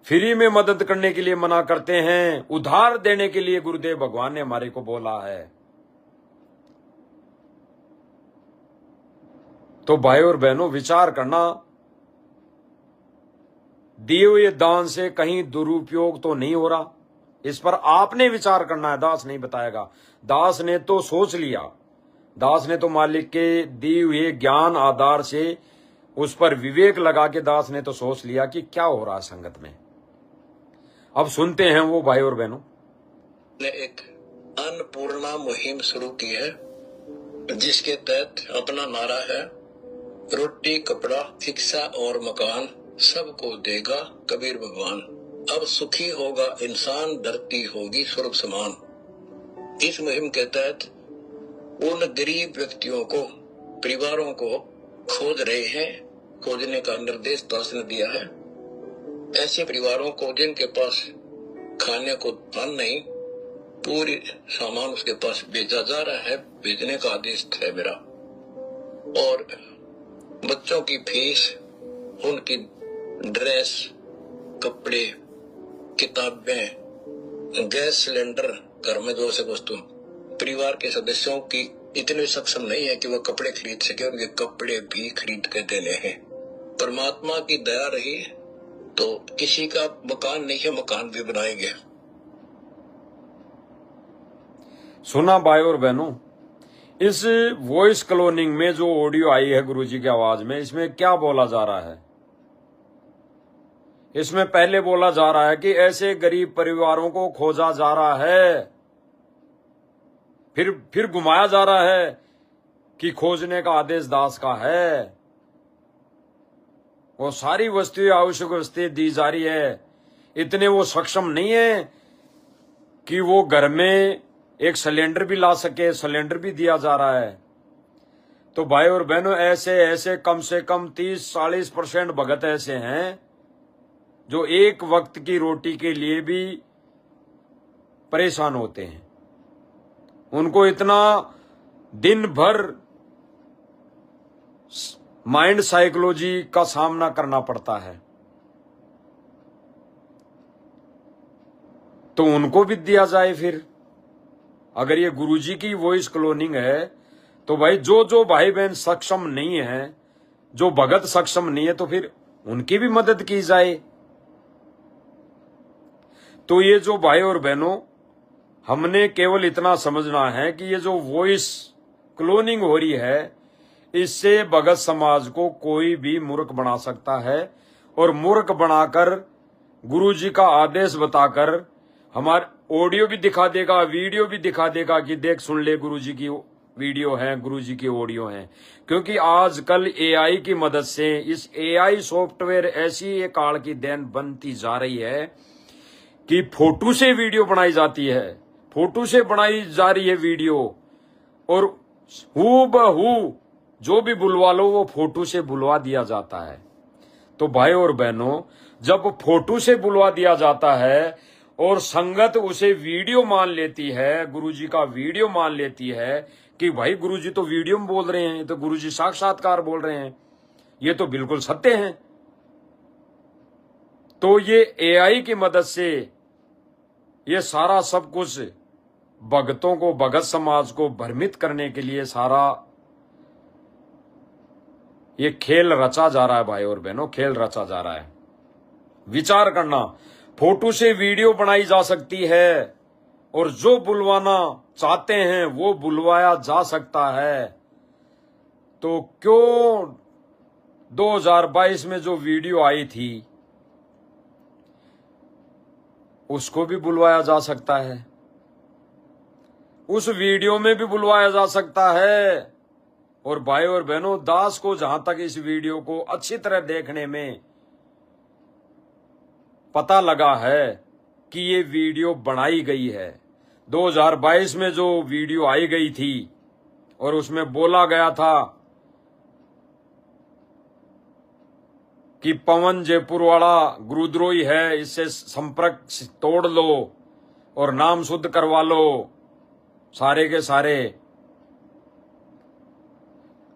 फ्री में मदद करने के लिए मना करते हैं। उधार देने के लिए गुरुदेव भगवान ने हमारे को बोला है। तो भाई और बहनों विचार करना, दिए हुए दान से कहीं दुरुपयोग तो नहीं हो रहा, इस पर आपने विचार करना है। दास नहीं बताएगा, दास ने तो सोच लिया, दास ने तो मालिक के दिए हुए ज्ञान आधार से उस पर विवेक लगा के दास ने तो सोच लिया कि क्या हो रहा है संगत में। अब सुनते हैं वो भाई और बहनों ने एक अन्नपूर्णा मुहिम शुरू की है, जिसके तहत अपना नारा है, रोटी कपड़ा शिक्षा और मकान सबको देगा कबीर भगवान। अब सुखी होगा इंसान, धरती होगी स्वर्ग समान। इस मुहिम के तहत उन गरीब व्यक्तियों को, परिवारों को खोज रहे हैं, खोजने का निर्देश दास ने दिया है। ऐसे परिवारों को जिनके पास खाने को धन नहीं, पूरी सामान उसके पास भेजा जा रहा है, भेजने का आदेश है मेरा। और बच्चों की फीस, उनकी ड्रेस, कपड़े, किताबें, गैस सिलेंडर, घर में जो से वस्तु, परिवार के सदस्यों की इतने सक्षम नहीं है कि वो कपड़े खरीद सके, उनके कपड़े भी खरीद के देने हैं। परमात्मा की दया रही तो किसी का मकान नहीं है, मकान भी बनाएंगे। सुना भाई और बहनों, इस वॉइस क्लोनिंग में जो ऑडियो आई है गुरुजी की आवाज में, इसमें क्या बोला जा रहा है? इसमें पहले बोला जा रहा है कि ऐसे गरीब परिवारों को खोजा जा रहा है, फिर घुमाया जा रहा है कि खोजने का आदेश दास का है। वो सारी वस्तुएं, आवश्यक वस्तुएं दी जा रही है। इतने वो सक्षम नहीं है कि वो घर में एक सिलेंडर भी ला सके, सिलेंडर भी दिया जा रहा है। तो भाई और बहनों, ऐसे कम से कम 30-40% भगत ऐसे हैं जो एक वक्त की रोटी के लिए भी परेशान होते हैं। उनको इतना दिन भर माइंड साइकोलॉजी का सामना करना पड़ता है, तो उनको भी दिया जाए। फिर अगर ये गुरुजी की वॉइस क्लोनिंग है तो भाई जो भाई बहन सक्षम नहीं है, जो भगत सक्षम नहीं है, तो फिर उनकी भी मदद की जाए। तो ये जो भाई और बहनों, हमने केवल इतना समझना है कि ये जो वॉइस क्लोनिंग हो रही है, इससे भगत समाज को कोई भी मूर्ख बना सकता है, और मूर्ख बनाकर गुरुजी का आदेश बताकर हमारे ऑडियो भी दिखा देगा, वीडियो भी दिखा देगा कि देख सुन ले, गुरुजी की वीडियो है, गुरुजी की ऑडियो है। क्योंकि आजकल एआई की मदद से, इस एआई सॉफ्टवेयर ऐसी एक काल की देन बनती जा रही है कि फोटो से वीडियो बनाई जाती है, फोटो से बनाई जा रही है वीडियो, और हूबहू जो भी बुलवा लो वो फोटो से बुलवा दिया जाता है। तो भाई और बहनों, जब फोटो से बुलवा दिया जाता है और संगत उसे वीडियो मान लेती है, गुरुजी का वीडियो मान लेती है कि भाई गुरुजी तो वीडियो में बोल रहे हैं, तो गुरुजी साक्षात्कार बोल रहे हैं, ये तो बिल्कुल सत्य है। तो ये एआई की मदद से ये सारा सब कुछ भगतों को, भगत समाज को भ्रमित करने के लिए सारा ये खेल रचा जा रहा है। भाई और बहनों, खेल रचा जा रहा है। विचार करना, फोटो से वीडियो बनाई जा सकती है और जो बुलवाना चाहते हैं वो बुलवाया जा सकता है, तो क्यों 2022 में जो वीडियो आई थी उसको भी बुलवाया जा सकता है, उस वीडियो में भी बुलवाया जा सकता है। और भाई और बहनों, दास को जहां तक इस वीडियो को अच्छी तरह देखने में पता लगा है कि ये वीडियो बनाई गई है, 2022 में जो वीडियो आई गई थी और उसमें बोला गया था कि पवन जयपुर वाला गुरुद्रोही है, इससे संपर्क तोड़ लो और नाम शुद्ध करवा लो सारे के सारे।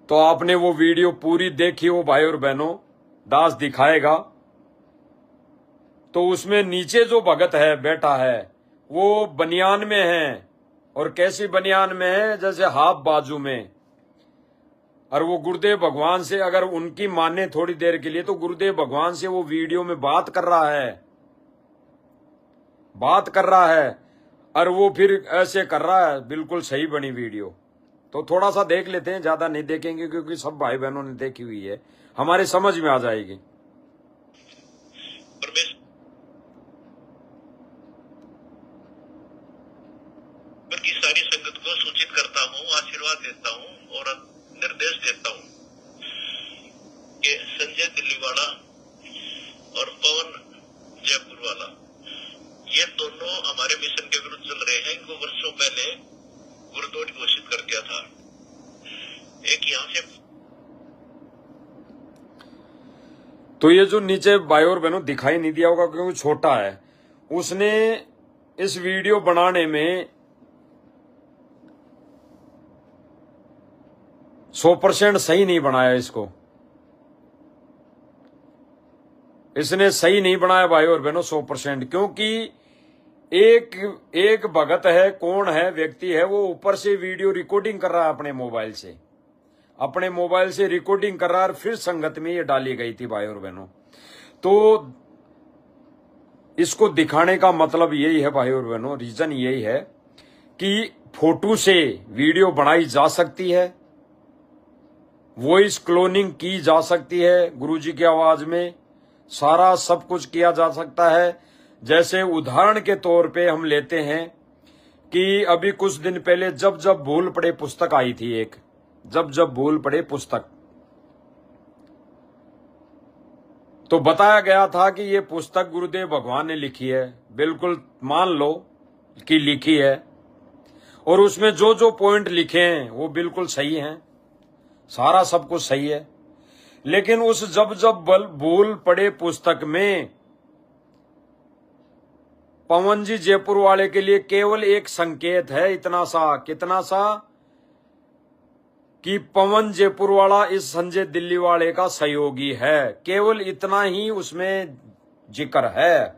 तो आपने वो वीडियो पूरी देखी हो भाई और बहनों, दास दिखाएगा। तो उसमें नीचे जो भगत है बैठा है वो बनियान में है, और कैसी बनियान में है, जैसे हाफ बाजू में। और वो गुरुदेव भगवान से, अगर उनकी माने थोड़ी देर के लिए, तो गुरुदेव भगवान से वो वीडियो में बात कर रहा है, और वो फिर ऐसे कर रहा है। बिल्कुल सही बनी वीडियो। तो थोड़ा सा देख लेते हैं, ज्यादा नहीं देखेंगे क्योंकि सब भाई बहनों ने देखी हुई है, हमारे समझ में आ जाएगी। की सारी संगत को सूचित करता हूँ, आशीर्वाद देता हूँ और निर्देश देता हूँ कि संजय दिल्ली वाला और पवन जयपुर वाला, ये दोनों हमारे मिशन के विरुद्ध चल रहे हैं। इनको वर्षों पहले गुरुद्रोही घोषित कर दिया था। एक यहाँ से तो ये जो नीचे भाई और बहनों दिखाई नहीं दिया होगा क्योंकि छोटा है, उसने इस वीडियो बनाने में 100% सही नहीं बनाया। इसने सही नहीं बनाया भाई और बहनों 100%, क्योंकि एक भगत है, कौन है, व्यक्ति है, वो ऊपर से वीडियो रिकॉर्डिंग कर रहा है अपने मोबाइल से रिकॉर्डिंग कर रहा है, फिर संगत में ये डाली गई थी भाई और बहनों। तो इसको दिखाने का मतलब यही है भाई और बहनों, रीजन यही है कि फोटो से वीडियो बनाई जा सकती है, वॉइस क्लोनिंग की जा सकती है, गुरुजी की आवाज में सारा सब कुछ किया जा सकता है। जैसे उदाहरण के तौर पे हम लेते हैं कि अभी कुछ दिन पहले जब जब भूल पड़े पुस्तक आई थी, एक जब जब भूल पड़े पुस्तक, तो बताया गया था कि ये पुस्तक गुरुदेव भगवान ने लिखी है, बिल्कुल मान लो कि लिखी है, और उसमें जो जो पॉइंट लिखे हैं वो बिल्कुल सही हैं, सारा सब कुछ सही है। लेकिन उस जब जब भूल पड़े पुस्तक में पवन जी जयपुर वाले के लिए केवल एक संकेत है, इतना सा, कितना सा, कि पवन जयपुर वाला इस संजय दिल्ली वाले का सहयोगी है, केवल इतना ही उसमें जिक्र है।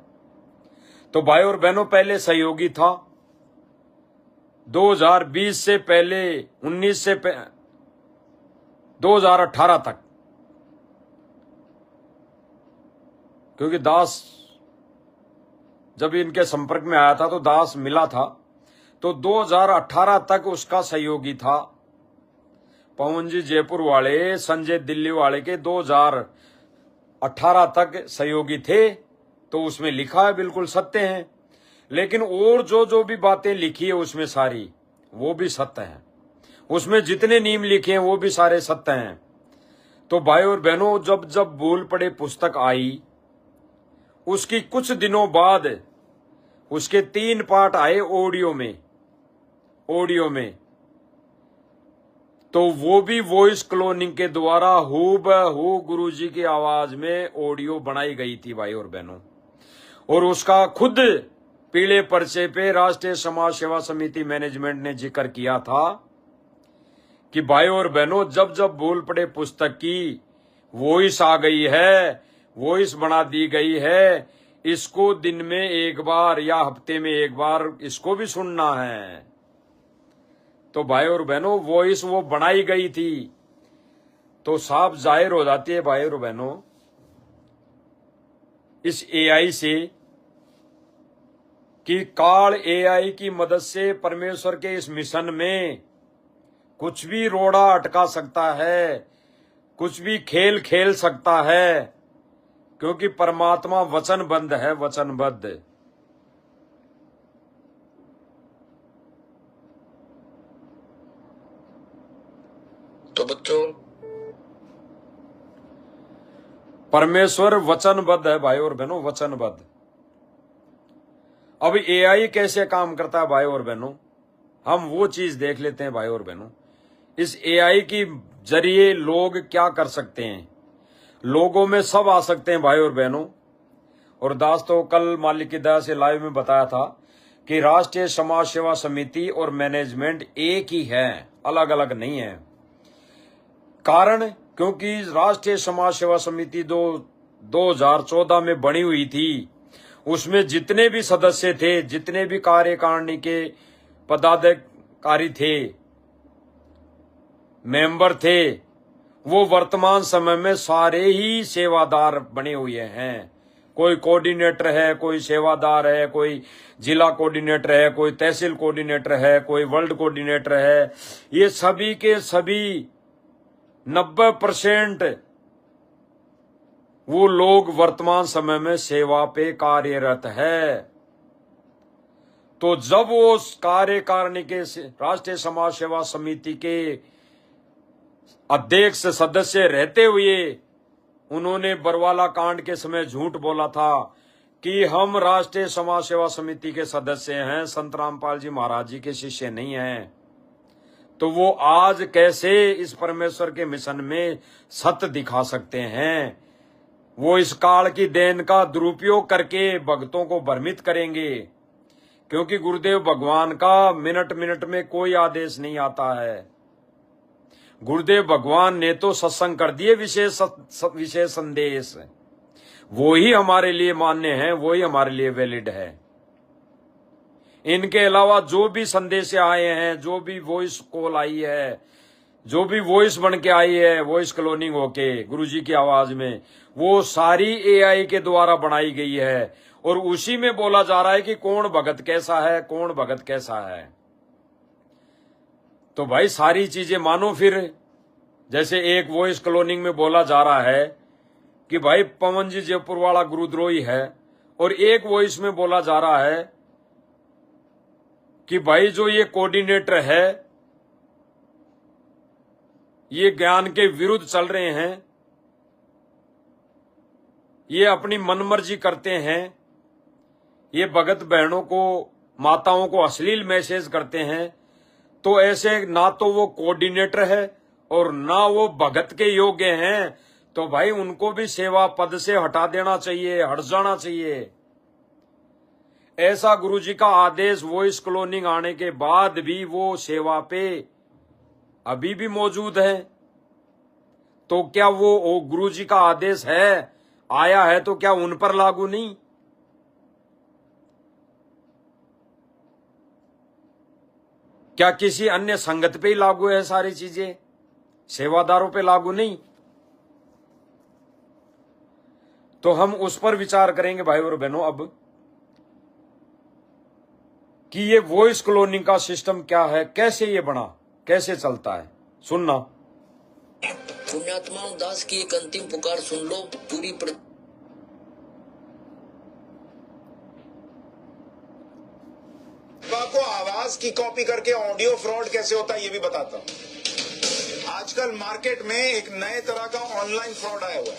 तो भाई और बहनों, पहले सहयोगी था 2020 से पहले 2018 तक, क्योंकि दास जब इनके संपर्क में आया था तो दास मिला था, तो 2018 तक उसका सहयोगी था। पवन जी जयपुर वाले संजय दिल्ली वाले के 2018 तक सहयोगी थे, तो उसमें लिखा है, बिल्कुल सत्य है। लेकिन और जो भी बातें लिखी है उसमें सारी वो भी सत्य है, उसमें जितने नियम लिखे हैं वो भी सारे सत्य हैं। तो भाई और बहनों, जब भूल पड़े पुस्तक आई, उसकी कुछ दिनों बाद उसके 3 पार्ट आए ऑडियो में, तो वो भी वॉइस क्लोनिंग के द्वारा हूबहू गुरुजी की आवाज में ऑडियो बनाई गई थी भाई और बहनों। और उसका खुद पीले पर्चे पे राष्ट्रीय समाज सेवा समिति मैनेजमेंट ने जिक्र किया था कि भाई और बहनों, जब भूल पड़े पुस्तक की वॉइस आ गई है, वॉइस बना दी गई है, इसको दिन में एक बार या हफ्ते में एक बार इसको भी सुनना है। तो भाई और बहनों, वॉइस वो बनाई गई थी, तो साफ जाहिर हो जाती है भाई और बहनों इस एआई से कि काल एआई की मदद से परमेश्वर के इस मिशन में कुछ भी रोड़ा अटका सकता है, कुछ भी खेल खेल सकता है, क्योंकि परमात्मा वचनबद्ध है, वचनबद्ध। तो बच्चों, परमेश्वर वचनबद्ध है भाई और बहनों, वचनबद्ध। अब एआई कैसे काम करता है भाई और बहनों, हम वो चीज देख लेते हैं भाई और बहनों। इस एआई की जरिए लोग क्या कर सकते हैं, लोगों में सब आ सकते हैं भाई और बहनों। और दास तो कल मालिक की दया से लाइव में बताया था कि राष्ट्रीय समाज सेवा समिति और मैनेजमेंट एक ही है, अलग अलग नहीं है। कारण, क्योंकि राष्ट्रीय समाज सेवा समिति 2014 में बनी हुई थी, उसमें जितने भी सदस्य थे, जितने भी कार्यकारिणी के पदाधिकारी थे, मेंबर थे, वो वर्तमान समय में सारे ही सेवादार बने हुए हैं। कोई कोऑर्डिनेटर है, कोई सेवादार है, कोई जिला कोऑर्डिनेटर है, कोई तहसील कोऑर्डिनेटर है, कोई वर्ल्ड कोऑर्डिनेटर है। ये सभी के सभी 90% वो लोग वर्तमान समय में सेवा पे कार्यरत है। तो जब वो कार्यकारिणी के राष्ट्रीय समाज सेवा समिति के अध्यक्ष सदस्य रहते हुए उन्होंने बरवाला कांड के समय झूठ बोला था कि हम राष्ट्रीय समाज सेवा समिति के सदस्य हैं, संत रामपाल जी महाराज जी के शिष्य नहीं हैं, तो वो आज कैसे इस परमेश्वर के मिशन में सत्य दिखा सकते हैं? वो इस काल की देन का दुरुपयोग करके भक्तों को भ्रमित करेंगे, क्योंकि गुरुदेव भगवान का मिनट मिनट में कोई आदेश नहीं आता है। गुरुदेव भगवान ने तो सत्संग कर दिए विशेष संदेश, वो ही हमारे लिए मान्य है, वो ही हमारे लिए वैलिड है। इनके अलावा जो भी संदेश आए हैं, जो भी वॉइस कॉल आई है, जो भी वॉइस बन के आई है, वॉइस क्लोनिंग होके गुरुजी की आवाज में, वो सारी एआई के द्वारा बनाई गई है। और उसी में बोला जा रहा है कि कौन भगत कैसा है, कौन भगत कैसा है। तो भाई सारी चीजें मानो फिर, जैसे एक वॉइस क्लोनिंग में बोला जा रहा है कि भाई पवन जी जयपुर वाला गुरुद्रोही है, और एक वॉइस में बोला जा रहा है कि भाई जो ये कोऑर्डिनेटर है ये ज्ञान के विरुद्ध चल रहे हैं, ये अपनी मनमर्जी करते हैं, ये भगत बहनों को, माताओं को अश्लील मैसेज करते हैं। तो ऐसे ना तो वो कोऑर्डिनेटर है और ना वो भगत के योग्य हैं, तो भाई उनको भी सेवा पद से हटा देना चाहिए, हट जाना चाहिए। ऐसा गुरुजी का आदेश वॉइस क्लोनिंग आने के बाद भी वो सेवा पे अभी भी मौजूद है, तो क्या वो गुरुजी का आदेश है, आया है, तो क्या उन पर लागू नहीं? क्या किसी अन्य संगत पे ही लागू है सारी चीजें, सेवादारों पे लागू नहीं? तो हम उस पर विचार करेंगे भाई और बहनों अब, कि ये वॉइस क्लोनिंग का सिस्टम क्या है, कैसे ये बना, कैसे चलता है। सुनना। पुण्यात्माओं, दास की एक अंतिम पुकार सुन लो। पूरी आपको आवाज की कॉपी करके ऑडियो फ्रॉड कैसे होता है ये भी बताता हूं। आजकल मार्केट में एक नए तरह का ऑनलाइन फ्रॉड आया हुआ है,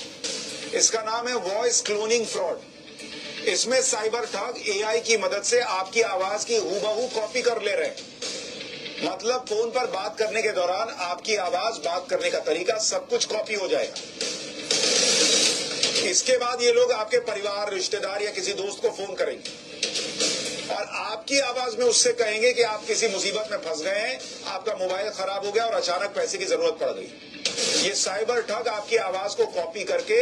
इसका नाम है वॉइस क्लोनिंग फ्रॉड। इसमें साइबर ठग एआई की मदद से आपकी आवाज की हूबहू कॉपी कर ले रहे हैं। मतलब फोन पर बात करने के दौरान आपकी आवाज, बात करने का तरीका, सब कुछ कॉपी हो जाएगा। इसके बाद ये लोग आपके परिवार, रिश्तेदार या किसी दोस्त को फोन करेंगे और आपकी आवाज में उससे कहेंगे कि आप किसी मुसीबत में फंस गए हैं, आपका मोबाइल खराब हो गया और अचानक पैसे की जरूरत पड़ गई। ये साइबर ठग आपकी आवाज को कॉपी करके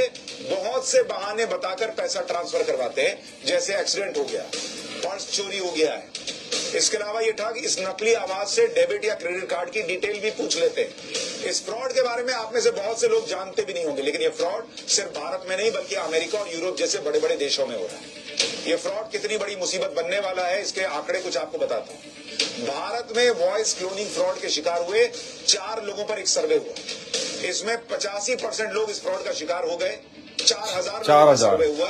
बहुत से बहाने बताकर पैसा ट्रांसफर करवाते हैं, जैसे एक्सीडेंट हो गया, पर्स चोरी हो गया है। इसके अलावा ये ठग इस नकली आवाज से डेबिट या क्रेडिट कार्ड की डिटेल भी पूछ लेते हैं। इस फ्रॉड के बारे में आप में से बहुत से लोग जानते भी नहीं होंगे, लेकिन ये फ्रॉड सिर्फ भारत में नहीं बल्कि अमेरिका और यूरोप जैसे बड़े बड़े देशों में हो रहा है। ये फ्रॉड कितनी बड़ी मुसीबत बनने वाला है, इसके आंकड़े कुछ आपको बताता हूं। भारत में वॉइस क्लोनिंग फ्रॉड के शिकार हुए 4 लोगों पर एक सर्वे हुआ। इसमें 85% लोग इस फ्रॉड का शिकार हो गए। 4,000 लोगों का सर्वे हुआ,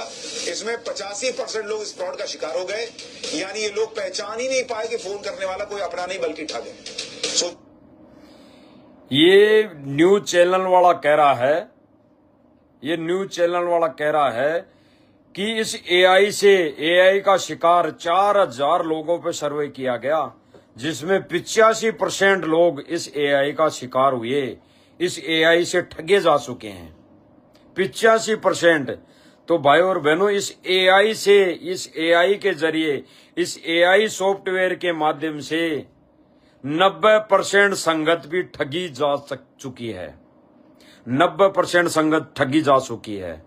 इसमें 85% लोग इस फ्रॉड का शिकार हो गए। यानी ये लोग पहचान ही नहीं पाए कि फोन करने वाला कोई अपना नहीं बल्कि ठग है। ये न्यूज चैनल वाला कह रहा है, ये न्यूज चैनल वाला कह रहा है कि इस एआई का शिकार 4,000 लोगों पे सर्वे किया गया, जिसमें 85% लोग इस एआई का शिकार हुए, इस एआई से ठगे जा चुके हैं। 85%। तो भाई और बहनों, इस एआई के जरिए, इस एआई सॉफ्टवेयर के माध्यम से 90% संगत भी ठगी जा चुकी है। 90% संगत ठगी जा चुकी है,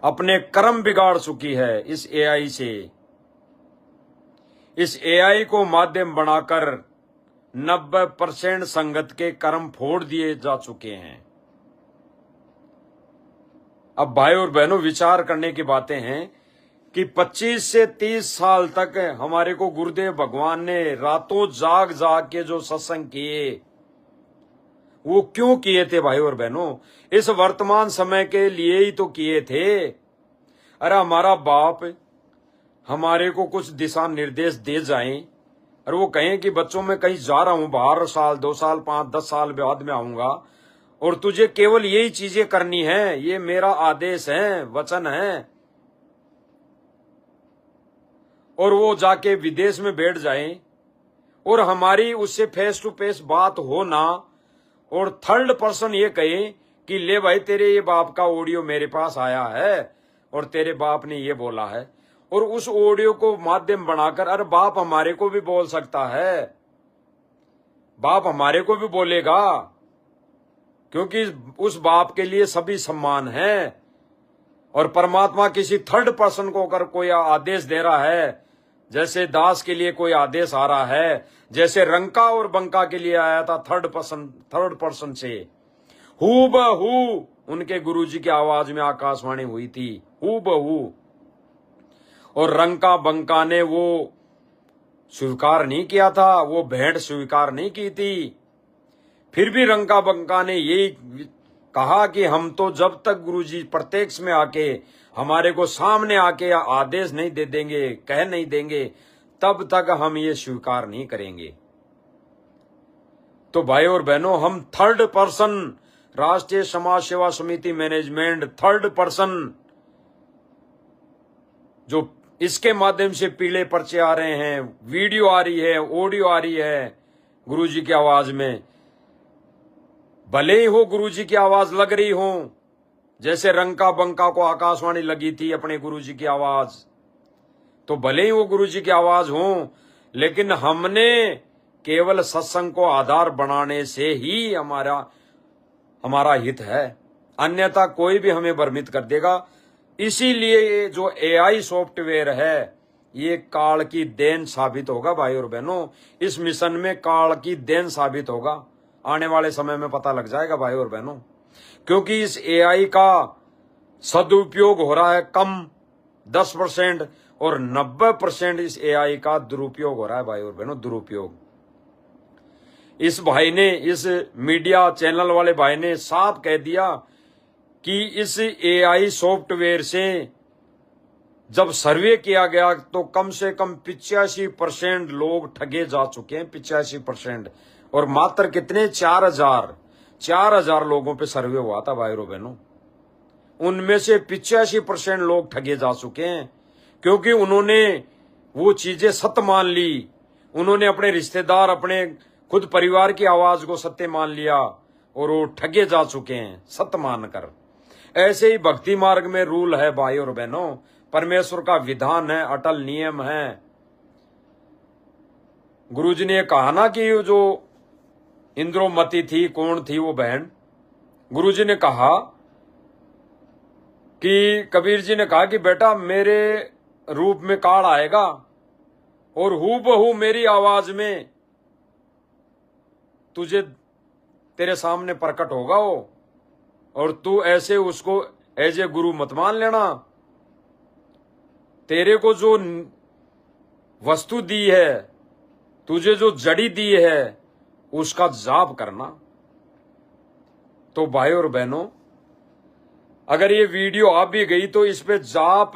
अपने कर्म बिगाड़ चुकी है इस एआई से। इस एआई को माध्यम बनाकर 90% संगत के कर्म फोड़ दिए जा चुके हैं। अब भाई और बहनों, विचार करने की बातें हैं कि 25 से 30 साल तक हमारे को गुरुदेव भगवान ने रातों जाग जाग के जो सत्संग किए, वो क्यों किए थे भाई और बहनों? इस वर्तमान समय के लिए ही तो किए थे। अरे हमारा बाप हमारे को कुछ दिशा निर्देश दे जाएं और वो कहें कि बच्चों मैं कहीं जा रहा हूं बाहर, साल 2 साल 5 10 साल बाद में आऊंगा और तुझे केवल यही चीजें करनी है, ये मेरा आदेश है, वचन है, और वो जाके विदेश में बैठ जाएं और हमारी उससे फेस टू फेस बात हो ना, और थर्ड पर्सन ये कहे कि ले भाई तेरे ये बाप का ऑडियो मेरे पास आया है और तेरे बाप ने ये बोला है, और उस ऑडियो को माध्यम बनाकर, अरे बाप हमारे को भी बोल सकता है, बाप हमारे को भी बोलेगा, क्योंकि उस बाप के लिए सभी सम्मान है। और परमात्मा किसी थर्ड पर्सन को अगर कोई आदेश दे रहा है, जैसे दास के लिए कोई आदेश आ रहा है, जैसे रंका और बंका के लिए आया था थर्ड पर्सन से, हूबहू उनके गुरुजी की आवाज में आकाशवाणी हुई थी, हूबहू। और रंका बंका ने वो स्वीकार नहीं किया था, वो भेंट स्वीकार नहीं की थी। फिर भी रंका बंका ने यही कहा कि हम तो जब तक गुरुजी प्रत्यक्ष में आके हमारे को सामने आके आदेश नहीं दे देंगे, कह नहीं देंगे, तब तक हम ये स्वीकार नहीं करेंगे। तो भाई और बहनों, हम थर्ड पर्सन, राष्ट्रीय समाज सेवा समिति मैनेजमेंट थर्ड पर्सन, जो इसके माध्यम से पीले पर्चे आ रहे हैं, वीडियो आ रही है, ऑडियो आ रही है गुरुजी की आवाज में, भले ही हो गुरुजी की आवाज लग रही हो, जैसे रंका बंका को आकाशवाणी लगी थी अपने गुरुजी की आवाज, तो भले ही वो गुरुजी की आवाज हो, लेकिन हमने केवल सत्संग को आधार बनाने से ही हमारा हित है, अन्यथा कोई भी हमें भ्रमित कर देगा। इसीलिए ये जो एआई सॉफ्टवेयर है ये काल की देन साबित होगा भाई और बहनों। इस मिशन में काल की देन साबित होगा, आने वाले समय में पता लग जाएगा भाई और बहनों। क्योंकि इस एआई का सदुपयोग हो रहा है कम 10% और 90% इस एआई का दुरुपयोग हो रहा है भाई और बहनों, दुरुपयोग। इस भाई ने, इस मीडिया चैनल वाले भाई ने साफ कह दिया कि इस एआई सॉफ्टवेयर से जब सर्वे किया गया तो कम से कम 85% लोग ठगे जा चुके हैं, 85%। और मात्र कितने, 4000 लोगों पे सर्वे हुआ था भाई और बहनों। उनमें से 85% लोग ठगे जा चुके हैं, क्योंकि उन्होंने वो चीजें सत्य मान ली। उन्होंने अपने रिश्तेदार, अपने खुद परिवार की आवाज को सत्य मान लिया और वो ठगे जा चुके हैं सत्य मानकर। ऐसे ही भक्ति मार्ग में रूल है भाई और बहनों, परमेश्वर का विधान है, अटल नियम है। गुरुजी ने कहा ना कि जो इंद्रोमती थी, कौन थी वो बहन, गुरुजी ने कहा कि कबीर जी ने कहा कि बेटा मेरे रूप में काल आएगा और हूबहू मेरी आवाज में तुझे तेरे सामने प्रकट होगा वो, और तू ऐसे उसको एज ए गुरु मत मान लेना। तेरे को जो वस्तु दी है, तुझे जो जड़ी दी है, उसका जाप करना। तो भाई और बहनों, अगर ये वीडियो आ भी गई तो इस पे जाप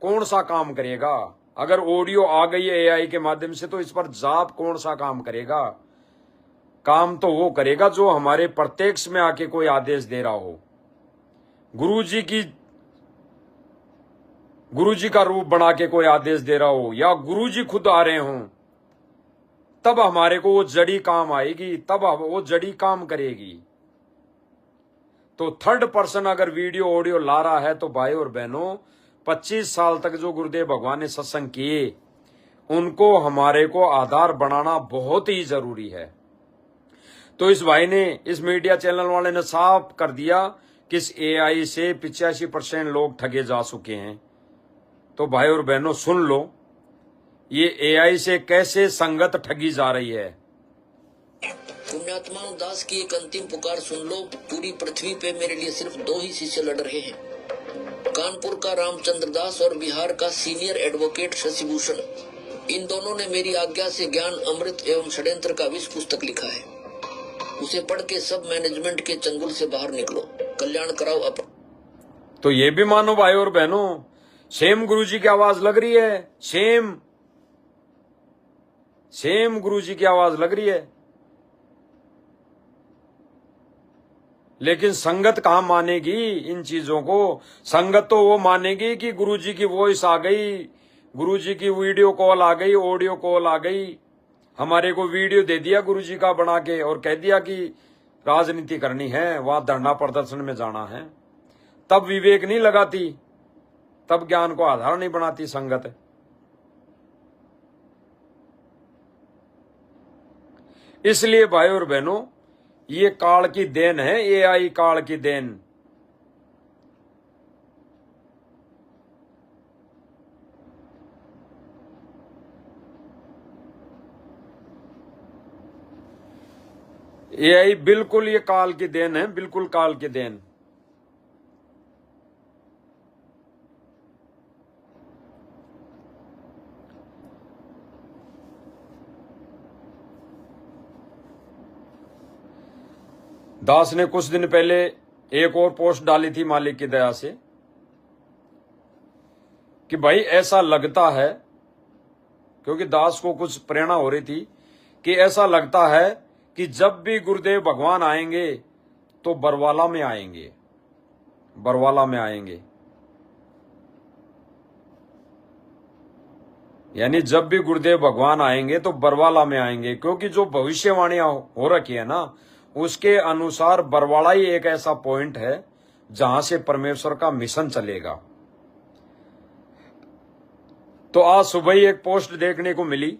कौन सा काम करेगा? अगर ऑडियो आ गई है एआई के माध्यम से तो इस पर जाप कौन सा काम करेगा? काम तो वो करेगा जो हमारे प्रत्यक्ष में आके कोई आदेश दे रहा हो, गुरुजी का रूप बना के कोई आदेश दे रहा हो, या गुरुजी खुद आ रहे हों, तब हमारे को वो जड़ी काम आएगी, तब वो जड़ी काम करेगी। तो थर्ड पर्सन अगर वीडियो ऑडियो ला रहा है तो भाई और बहनों, 25 साल तक जो गुरुदेव भगवान ने सत्संग किए, उनको हमारे को आधार बनाना बहुत ही जरूरी है। तो इस भाई ने, इस मीडिया चैनल वाले ने साफ कर दिया कि इस एआई से 85% लोग ठगे जा चुके हैं। तो भाई और बहनों सुन लो, ये एआई से कैसे संगत ठगी जा रही है। पुण्यात्माओं, दास की एक अंतिम पुकार सुन लो। पूरी पृथ्वी पे मेरे लिए सिर्फ 2 ही शिष्य लड़ रहे हैं, कानपुर का रामचंद्र दास और बिहार का सीनियर एडवोकेट शशिभूषण। इन दोनों ने मेरी आज्ञा से ज्ञान अमृत एवं षड्यंत्र का विश्व पुस्तक लिखा है। उसे पढ़ के सब मैनेजमेंट के चंगुल से बाहर निकलो, कल्याण कराओ अपना। तो ये भी मानो भाई और बहनों, सेम गुरुजी की आवाज लग रही है, सेम गुरुजी की आवाज लग रही है। लेकिन संगत कहां मानेगी इन चीजों को? संगत तो वो मानेगी कि गुरुजी की वॉइस आ गई, गुरुजी की वीडियो कॉल आ गई, ऑडियो कॉल आ गई, हमारे को वीडियो दे दिया गुरुजी का बना के और कह दिया कि राजनीति करनी है, वहां धरना प्रदर्शन में जाना है। तब विवेक नहीं लगाती, तब ज्ञान को आधार नहीं बनाती संगत। इसलिए भाई और बहनों, ये काल की देन है, एआई काल की देन। एआई बिल्कुल ये काल की देन है, बिल्कुल काल की देन। दास ने कुछ दिन पहले एक और पोस्ट डाली थी मालिक की दया से कि भाई ऐसा लगता है, क्योंकि दास को कुछ प्रेरणा हो रही थी कि ऐसा लगता है कि जब भी गुरुदेव भगवान आएंगे तो बरवाला में आएंगे, बरवाला में आएंगे। यानी जब भी गुरुदेव भगवान आएंगे तो बरवाला में आएंगे, क्योंकि जो भविष्यवाणियां हो रखी है ना, उसके अनुसार बरवाला ही एक ऐसा पॉइंट है जहां से परमेश्वर का मिशन चलेगा। तो आज सुबह ही एक पोस्ट देखने को मिली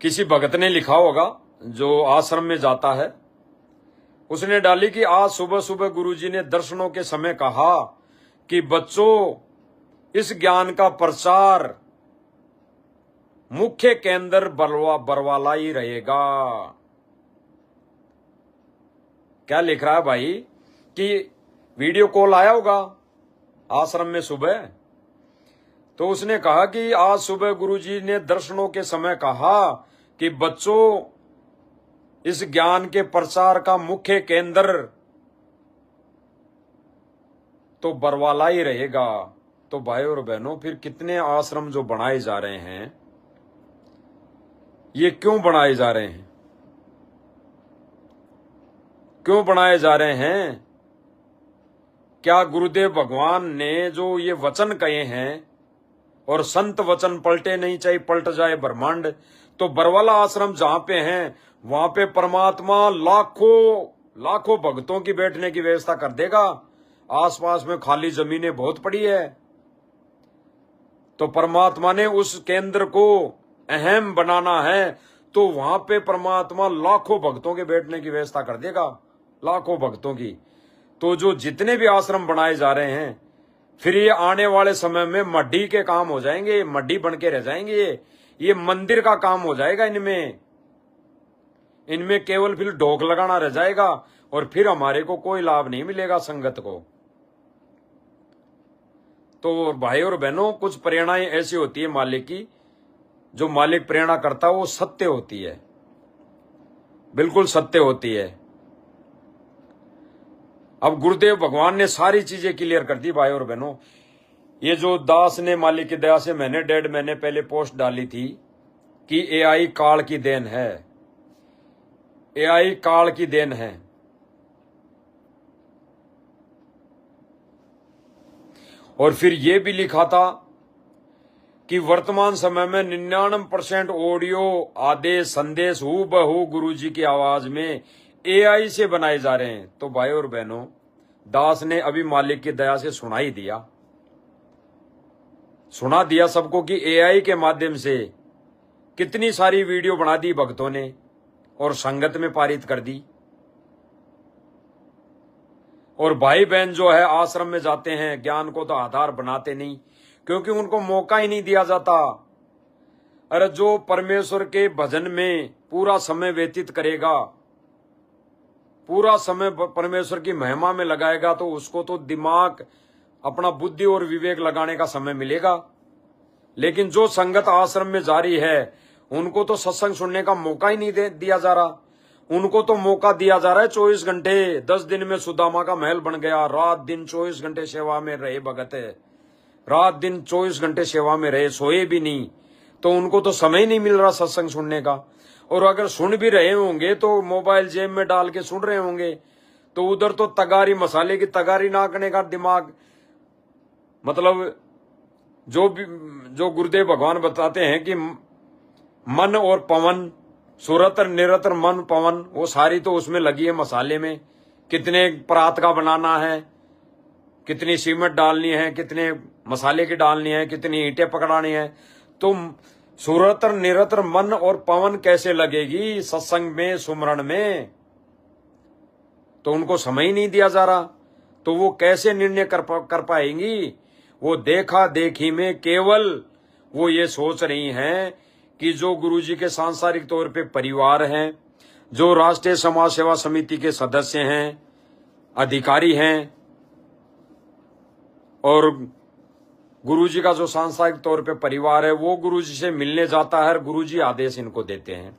किसी भगत ने लिखा होगा जो आश्रम में जाता है, उसने डाली कि आज सुबह सुबह गुरुजी ने दर्शनों के समय कहा कि बच्चों, इस ज्ञान का प्रचार मुख्य केंद्र बरवाला ही रहेगा। क्या लिख रहा है भाई कि वीडियो कॉल आया होगा आश्रम में सुबह, तो उसने कहा कि आज सुबह गुरुजी ने दर्शनों के समय कहा कि बच्चों, इस ज्ञान के प्रचार का मुख्य केंद्र तो बरवाला ही रहेगा। तो भाई और बहनों, फिर कितने आश्रम जो बनाए जा रहे हैं, ये क्यों बनाए जा रहे हैं? क्यों बनाए जा रहे हैं? क्या गुरुदेव भगवान ने जो ये वचन कहे हैं, और संत वचन पलटे नहीं, चाहे पलट जाए ब्रह्मांड, तो बरवाला आश्रम जहां पे हैं वहां पे परमात्मा लाखों भक्तों की बैठने की व्यवस्था कर देगा। आसपास में खाली जमीनें बहुत पड़ी है, तो परमात्मा ने उस केंद्र को अहम बनाना है, तो वहां पे परमात्मा लाखों भक्तों के बैठने की व्यवस्था कर देगा, लाखों भक्तों की। तो जो जितने भी आश्रम बनाए जा रहे हैं, फिर ये आने वाले समय में मड्डी के काम हो जाएंगे, मड्डी बन के रह जाएंगे, ये मंदिर का काम हो जाएगा। इनमें केवल फिर ढोक लगाना रह जाएगा, और फिर हमारे को कोई लाभ नहीं मिलेगा संगत को। तो भाई और बहनों, कुछ प्रेरणाएं ऐसी होती है मालिक की, जो मालिक प्रेरणा करता है वो सत्य होती है, बिल्कुल सत्य होती है। अब गुरुदेव भगवान ने सारी चीजें क्लियर कर दी भाई और बहनों। ये जो दास ने मालिक की दया से, मैंने 1.5 महीने पहले पोस्ट डाली थी कि एआई काल की देन है, एआई काल की देन है। और फिर ये भी लिखा था कि वर्तमान समय में 99% ऑडियो आदेश संदेश हूबहू गुरुजी की आवाज में एआई से बनाए जा रहे हैं। तो भाई और बहनों, दास ने अभी मालिक की दया से सुना दिया सबको कि एआई के माध्यम से कितनी सारी वीडियो बना दी भक्तों ने और संगत में पारित कर दी। और भाई बहन जो है आश्रम में जाते हैं, ज्ञान को तो आधार बनाते नहीं, क्योंकि उनको मौका ही नहीं दिया जाता। अरे जो परमेश्वर के भजन में पूरा समय व्यतीत करेगा, पूरा समय परमेश्वर की महिमा में लगाएगा, तो उसको तो दिमाग, अपना बुद्धि और विवेक लगाने का समय मिलेगा। लेकिन जो संगत आश्रम में जारी है, उनको तो सत्संग सुनने का मौका ही नहीं दिया जा रहा। उनको तो मौका दिया जा रहा है 24 घंटे। 10 दिन में सुदामा का महल बन गया, रात दिन 24 घंटे सेवा में रहे भगत, रात दिन 24 घंटे सेवा में रहे, सोए भी नहीं। तो उनको तो समय ही नहीं मिल रहा सत्संग सुनने का। और अगर सुन भी रहे होंगे तो मोबाइल जेब में डाल के सुन रहे होंगे, तो उधर तो तगारी, मसाले की तगारी नाकने का दिमाग, मतलब जो गुरुदेव भगवान बताते हैं कि मन और पवन, सुरतर निरतर मन पवन, वो सारी तो उसमें लगी है मसाले में। कितने परात का बनाना है, कितनी सीमेंट डालनी है, कितने मसाले की डालनी है, कितनी ईंटें पकड़ानी है। तो सुरतर निरतर मन और पवन कैसे लगेगी सत्संग में, सुमरण में? तो उनको समय ही नहीं दिया जा रहा, तो वो कैसे निर्णय कर पाएंगी? वो देखा देखी में केवल वो ये सोच रही हैं कि जो गुरुजी के सांसारिक तौर पे परिवार हैं, जो राष्ट्रीय समाज सेवा समिति के सदस्य हैं, अधिकारी हैं, और गुरुजी का जो सांसारिक तौर पे परिवार है, वो गुरुजी से मिलने जाता है, गुरुजी आदेश इनको देते हैं।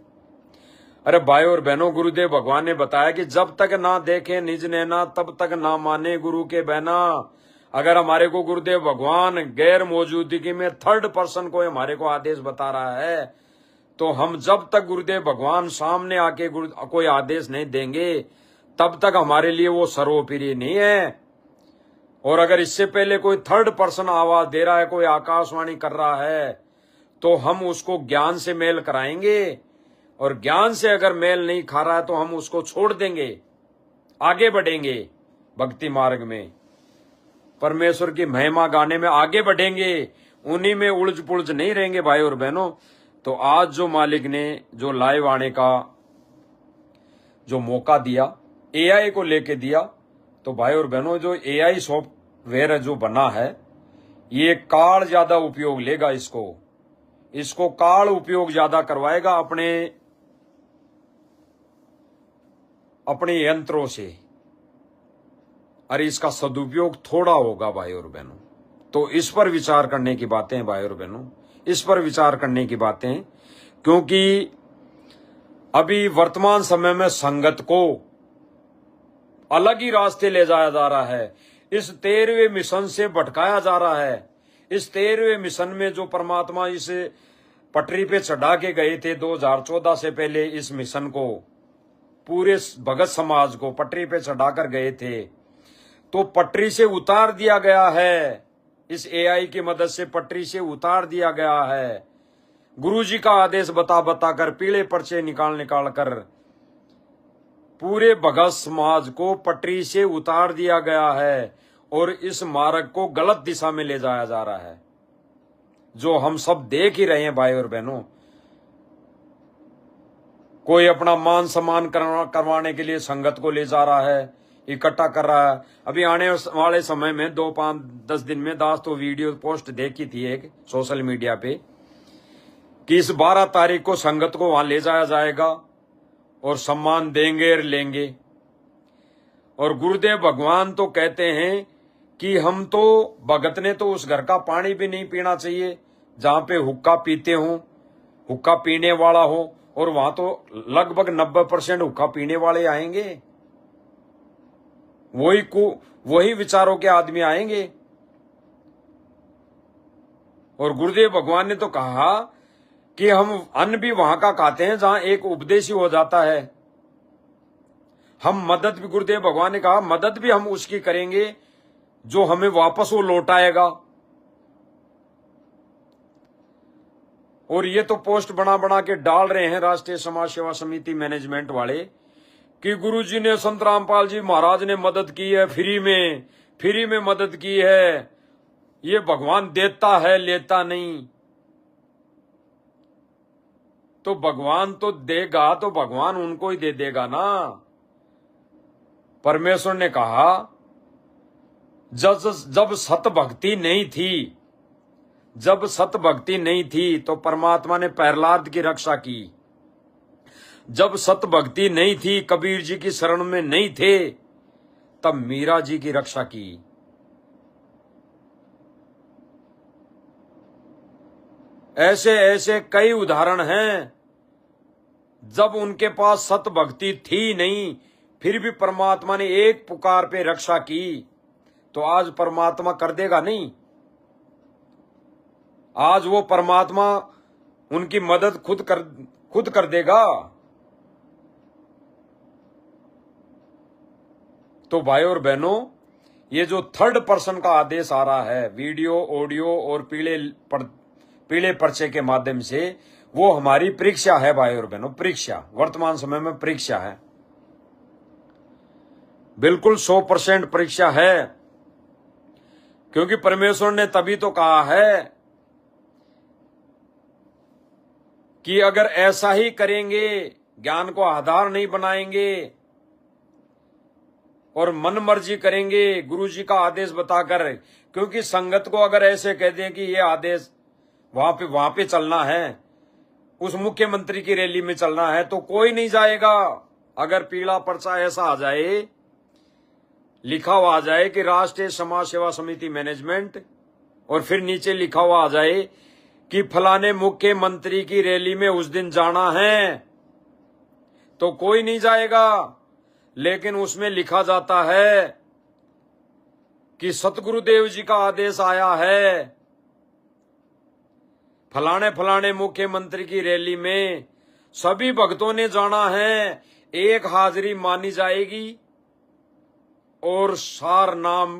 अरे भाई और बहनों, गुरुदेव भगवान ने बताया कि जब तक ना देखे निज नैना, तब तक ना माने गुरु के बहना। अगर हमारे को गुरुदेव भगवान गैर मौजूदगी में थर्ड पर्सन को हमारे को आदेश बता रहा है, तो हम जब तक गुरुदेव भगवान सामने आके कोई आदेश नहीं देंगे, तब तक हमारे लिए वो सर्वोपरि नहीं है। और अगर इससे पहले कोई थर्ड पर्सन आवाज दे रहा है, कोई आकाशवाणी कर रहा है, तो हम उसको ज्ञान से मेल कराएंगे, और ज्ञान से अगर मेल नहीं खा रहा है तो हम उसको छोड़ देंगे, आगे बढ़ेंगे भक्ति मार्ग में, परमेश्वर की महिमा गाने में आगे बढ़ेंगे, उन्हीं में उलझ पुलझ नहीं रहेंगे भाई और बहनों। तो आज जो मालिक ने जो लाइव आने का जो मौका दिया, एआई को लेके दिया, तो भाई और बहनों जो एआई सॉफ्टवेयर जो बना है, ये कार्ड ज्यादा उपयोग लेगा, इसको कार्ड उपयोग ज्यादा करवाएगा अपने यंत्रों से, और इसका सदुपयोग थोड़ा होगा भाई और बहनों। तो इस पर विचार करने की बातें हैं भाई और बहनों, इस पर विचार करने की बातें हैं, क्योंकि अभी वर्तमान समय में संगत को अलग ही रास्ते ले जाया जा रहा है। इस 13वें मिशन से भटकाया जा रहा है। इस 13वें मिशन में जो परमात्मा इस पटरी पे चढ़ा के गए थे 2014 से पहले, इस मिशन को पूरे भगत समाज को पटरी पे चढ़ाकर गए थे, तो पटरी से उतार दिया गया है। इस एआई की मदद से पटरी से उतार दिया गया है। गुरुजी का आदेश बता कर, पीले पर्चे निकाल कर पूरे भगत समाज को पटरी से उतार दिया गया है, और इस मार्ग को गलत दिशा में ले जाया जा रहा है, जो हम सब देख ही रहे हैं भाई और बहनों। कोई अपना मान सम्मान करवाने के लिए संगत को ले जा रहा है, इकट्ठा कर रहा है। अभी आने वाले समय में 2-5-10 दिन में दास तो वीडियो पोस्ट देखी थी एक सोशल मीडिया पे, कि इस 12 तारीख को संगत को वहां ले जाया जाएगा और सम्मान देंगे और लेंगे। और गुरुदेव भगवान तो कहते हैं कि हम तो भगत ने तो उस घर का पानी भी नहीं पीना चाहिए जहां पे हुक्का पीते हो, हुक्का पीने वाला हो, और वहां तो लगभग 90% हुक्का पीने वाले आएंगे, वही विचारों के आदमी आएंगे। और गुरुदेव भगवान ने तो कहा कि हम अन्न भी वहां का खाते हैं जहां एक उपदेशी हो जाता है। हम मदद भी, गुरुदेव भगवान ने कहा, मदद भी हम उसकी करेंगे जो हमें वापस वो लौटाएगा। और ये तो पोस्ट बना के डाल रहे हैं राष्ट्रीय समाज सेवा समिति मैनेजमेंट वाले कि गुरुजी ने, संत रामपाल जी महाराज ने मदद की है, फ्री में मदद की है। ये भगवान देता है, लेता नहीं। तो भगवान तो देगा, तो भगवान उनको ही दे देगा ना। परमेश्वर ने कहा जब सत भक्ति नहीं थी तो परमात्मा ने प्रहलाद की रक्षा की। जब सत भक्ति नहीं थी, कबीर जी की शरण में नहीं थे, तब मीरा जी की रक्षा की। ऐसे ऐसे कई उदाहरण हैं, जब उनके पास सत भक्ति थी नहीं, फिर भी परमात्मा ने एक पुकार पे रक्षा की। तो आज परमात्मा कर देगा नहीं? आज वो परमात्मा उनकी मदद खुद कर देगा। तो भाई और बहनों, ये जो थर्ड पर्सन का आदेश आ रहा है वीडियो, ऑडियो और पीले पर्चे के माध्यम से, वो हमारी परीक्षा है भाई और बहनों, परीक्षा। वर्तमान समय में परीक्षा है, बिल्कुल 100% परीक्षा है। क्योंकि परमेश्वर ने तभी तो कहा है कि अगर ऐसा ही करेंगे, ज्ञान को आधार नहीं बनाएंगे और मन मर्जी करेंगे गुरुजी का आदेश बताकर, क्योंकि संगत को अगर ऐसे कह दें कि ये आदेश वहां पे चलना है, उस मुख्यमंत्री की रैली में चलना है, तो कोई नहीं जाएगा। अगर पीला पर्चा ऐसा आ जाए, लिखा हुआ आ जाए कि राष्ट्रीय समाज सेवा समिति मैनेजमेंट, और फिर नीचे लिखा हुआ आ जाए कि फलाने मुख्यमंत्री की रैली में उस दिन जाना है, तो कोई नहीं जाएगा। लेकिन उसमें लिखा जाता है कि सतगुरुदेव जी का आदेश आया है, फलाने मुख्यमंत्री की रैली में सभी भक्तों ने जाना है, एक हाजिरी मानी जाएगी और सार नाम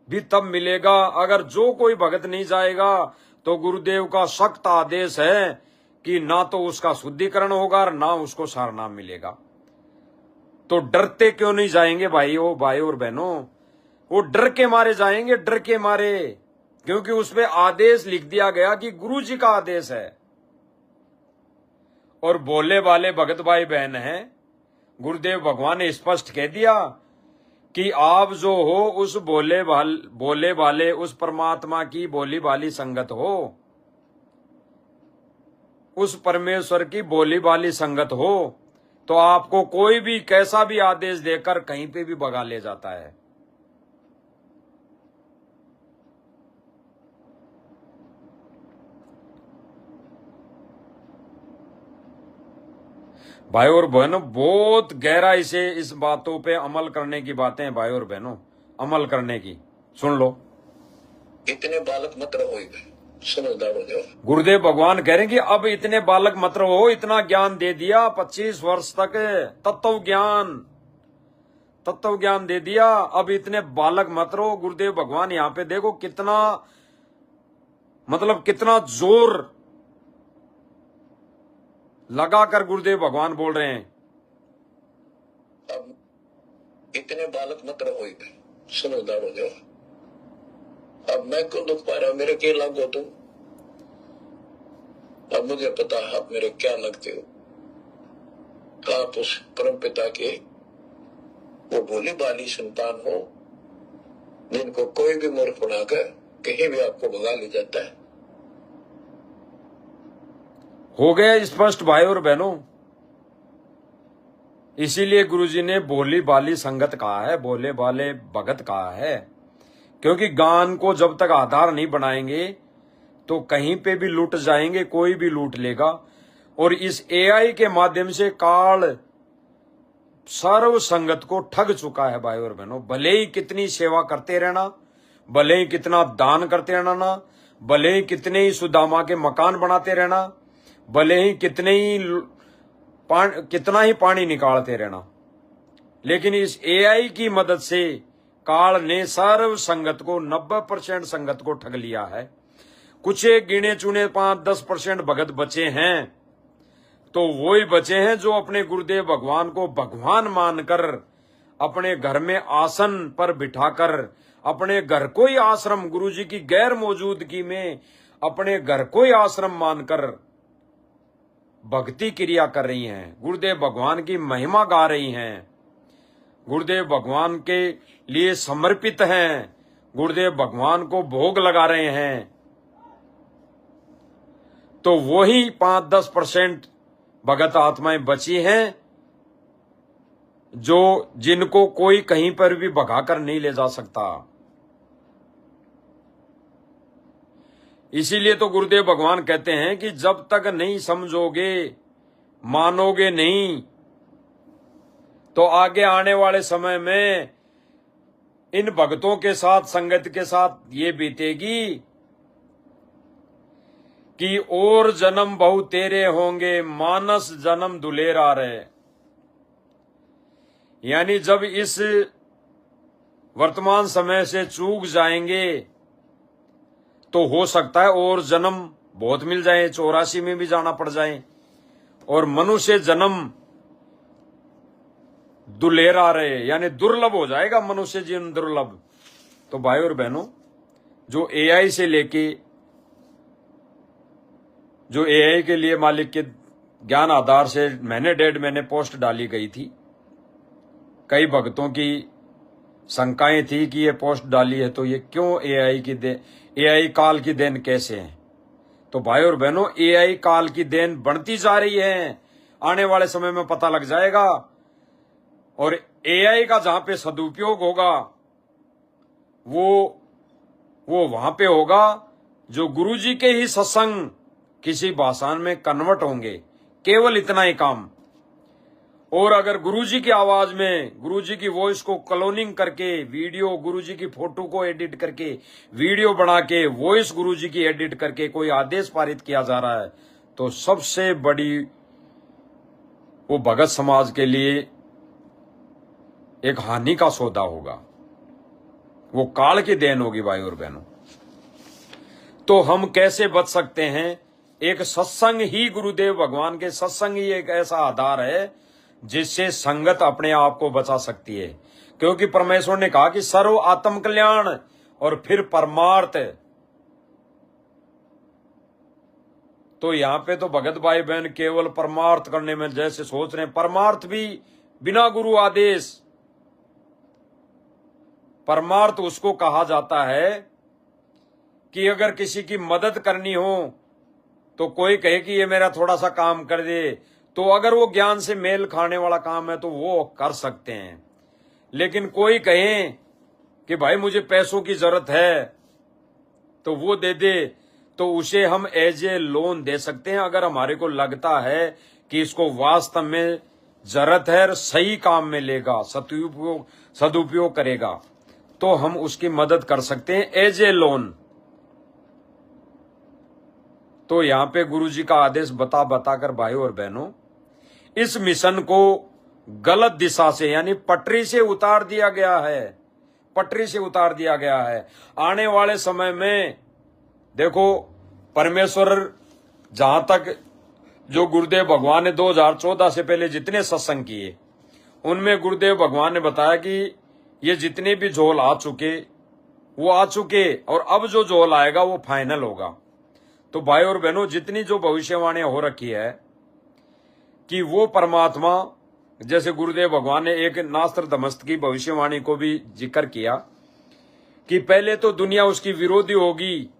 भी तब मिलेगा। अगर जो कोई भगत नहीं जाएगा तो गुरुदेव का सख्त आदेश है कि ना तो उसका शुद्धिकरण होगा और ना उसको सार नाम मिलेगा। तो डरते क्यों नहीं जाएंगे भाई और बहनों? वो डर के मारे जाएंगे, डर के मारे, क्योंकि उसमें आदेश लिख दिया गया कि गुरु जी का आदेश है। और बोले वाले भगत भाई बहन हैं। गुरुदेव भगवान ने स्पष्ट कह दिया कि आप जो हो उस बोले वाले उस परमात्मा की बोली वाली संगत हो, उस परमेश्वर की बोली वाली संगत हो, तो आपको कोई भी कैसा भी आदेश देकर कहीं पे भी भगा ले जाता है। भाई और बहनों, बहुत गहराई से इस बातों पे अमल करने की बातें हैं भाई और बहनों, अमल करने की। सुन लो, इतने बालक मत रहो, समझदार हो जाओ। गुरुदेव भगवान कह रहे हैं कि अब इतने बालक मत रहो, इतना ज्ञान दे दिया 25 वर्ष तक, तत्व ज्ञान दे दिया, अब इतने बालक मत रहो। गुरुदेव भगवान यहाँ पे देखो कितना, मतलब कितना जोर लगाकर गुरुदेव भगवान बोल रहे हैं। अब इतने बालक मत रहो, समझदार हो जाओ। अब मैं क्यों दुख पा रहा हूं, मेरे क्या लाभ हो तुम? अब मुझे पता है आप मेरे क्या लगते हो। आप उस परम पिता के वो भोली बाली संतान हो, जिनको कोई भी मूर्ख बनाकर कहीं भी आपको भगा ले जाता है। हो गया स्पष्ट भाई और बहनों। इसीलिए गुरुजी ने बोली बाली संगत कहा है, बोले वाले भगत कहा है, क्योंकि ज्ञान को जब तक आधार नहीं बनाएंगे तो कहीं पे भी लूट जाएंगे, कोई भी लूट लेगा। और इस एआई के माध्यम से काल सर्व संगत को ठग चुका है भाई और बहनों। भले ही कितनी सेवा करते रहना, भले ही कितना दान करते रहना, भले ही कितने ही सुदामा के मकान बनाते रहना, भले ही कितना ही पानी निकालते रहना, लेकिन इस एआई की मदद से काल ने सर्व संगत को 90% संगत को ठग लिया है। कुछ एक गिने चुने 5-10% भगत बचे हैं, तो वही बचे हैं जो अपने गुरुदेव भगवान को भगवान मानकर अपने घर में आसन पर बिठाकर, अपने घर को ही आश्रम, गुरुजी की गैर मौजूदगी में अपने घर को ही आश्रम मानकर भक्ति क्रिया कर रही हैं, गुरुदेव भगवान की महिमा गा रही हैं, गुरुदेव भगवान के लिए समर्पित हैं, गुरुदेव भगवान को भोग लगा रहे हैं। तो वही 5-10% भगत आत्माएं बची हैं जो जिनको कोई कहीं पर भी भगाकर नहीं ले जा सकता। इसीलिए तो गुरुदेव भगवान कहते हैं कि जब तक नहीं समझोगे, मानोगे नहीं, तो आगे आने वाले समय में इन भक्तों के साथ, संगत के साथ ये बीतेगी कि और जन्म बहु तेरे होंगे, मानस जन्म दुलेरा रहे। यानी जब इस वर्तमान समय से चूक जाएंगे तो हो सकता है और जन्म बहुत मिल जाए, 84 में भी जाना पड़ जाए, और मनुष्य जन्म दुलेरा रहे, यानी दुर्लभ हो जाएगा मनुष्य जीवन, दुर्लभ। तो भाई और बहनों, जो एआई से लेके, जो एआई के लिए मालिक के ज्ञान आधार से महीने 1.5 महीने पोस्ट डाली गई थी, कई भक्तों की शंकाएं थी कि ये पोस्ट डाली है तो ये क्यों एआई काल की देन कैसे है। तो भाई और बहनों, एआई काल की देन बढ़ती जा रही है, आने वाले समय में पता लग जाएगा। और एआई का जहां पे सदुपयोग होगा वो वहां पे होगा जो गुरुजी के ही सत्संग किसी भाषा में कन्वर्ट होंगे, केवल इतना ही काम। और अगर गुरुजी की आवाज में, गुरुजी की वॉइस को क्लोनिंग करके वीडियो, गुरुजी की फोटो को एडिट करके वीडियो बना के वॉइस गुरुजी की एडिट करके कोई आदेश पारित किया जा रहा है, तो सबसे बड़ी वो भगत समाज के लिए एक हानि का सौदा होगा, वो काल की देन होगी भाई और बहनों। तो हम कैसे बच सकते हैं? एक सत्संग ही, गुरुदेव भगवान के सत्संग ही एक ऐसा आधार है जिससे संगत अपने आप को बचा सकती है। क्योंकि परमेश्वर ने कहा कि सर्व आत्म कल्याण और फिर परमार्थ। तो यहाँ पे तो भगत भाई बहन केवल परमार्थ करने में जैसे सोच रहे हैं, परमार्थ भी बिना गुरु आदेश। परमार्थ उसको कहा जाता है कि अगर किसी की मदद करनी हो तो कोई कहे कि ये मेरा थोड़ा सा काम कर दे, तो अगर वो ज्ञान से मेल खाने वाला काम है तो वो कर सकते हैं। लेकिन कोई कहे कि भाई मुझे पैसों की जरूरत है तो वो दे दे, तो उसे हम एज ए लोन दे सकते हैं। अगर हमारे को लगता है कि इसको वास्तव में जरूरत है और सही काम में लेगा, सदुपयोग करेगा, तो हम उसकी मदद कर सकते हैं एज ए लोन। तो यहां पे गुरुजी का आदेश बताकर भाई और बहनों, इस मिशन को गलत दिशा से यानी पटरी से उतार दिया गया है, पटरी से उतार दिया गया है। आने वाले समय में देखो, परमेश्वर जहां तक जो गुरुदेव भगवान ने 2014 से पहले जितने सत्संग किए, उनमें गुरुदेव भगवान ने बताया कि ये जितने भी झोल आ चुके वो आ चुके, और अब जो झोल आएगा वो फाइनल होगा। तो भाई और बहनों, जितनी जो भविष्यवाणियां हो रखी है कि वो परमात्मा, जैसे गुरुदेव भगवान ने एक नास्त्र दमस्त की भविष्यवाणी को भी जिक्र किया कि पहले तो दुनिया उसकी विरोधी होगी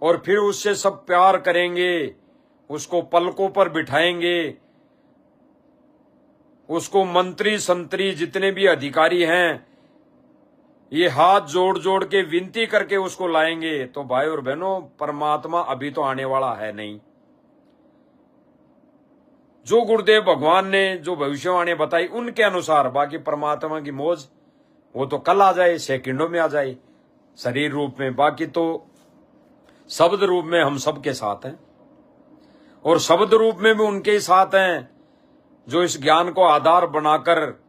और फिर उससे सब प्यार करेंगे, उसको पलकों पर बिठाएंगे, उसको मंत्री संतरी जितने भी अधिकारी हैं ये हाथ जोड़ जोड़ के विनती करके उसको लाएंगे। तो भाई और बहनों, परमात्मा अभी तो आने वाला है नहीं। जो गुरुदेव भगवान ने जो भविष्यवाणी बताई उनके अनुसार, बाकी परमात्मा की मौज वो तो कल आ जाए, सेकंडों में आ जाए शरीर रूप में। बाकी तो शब्द रूप में हम सबके साथ हैं, और शब्द रूप में भी उनके ही साथ हैं जो इस ज्ञान को आधार बनाकर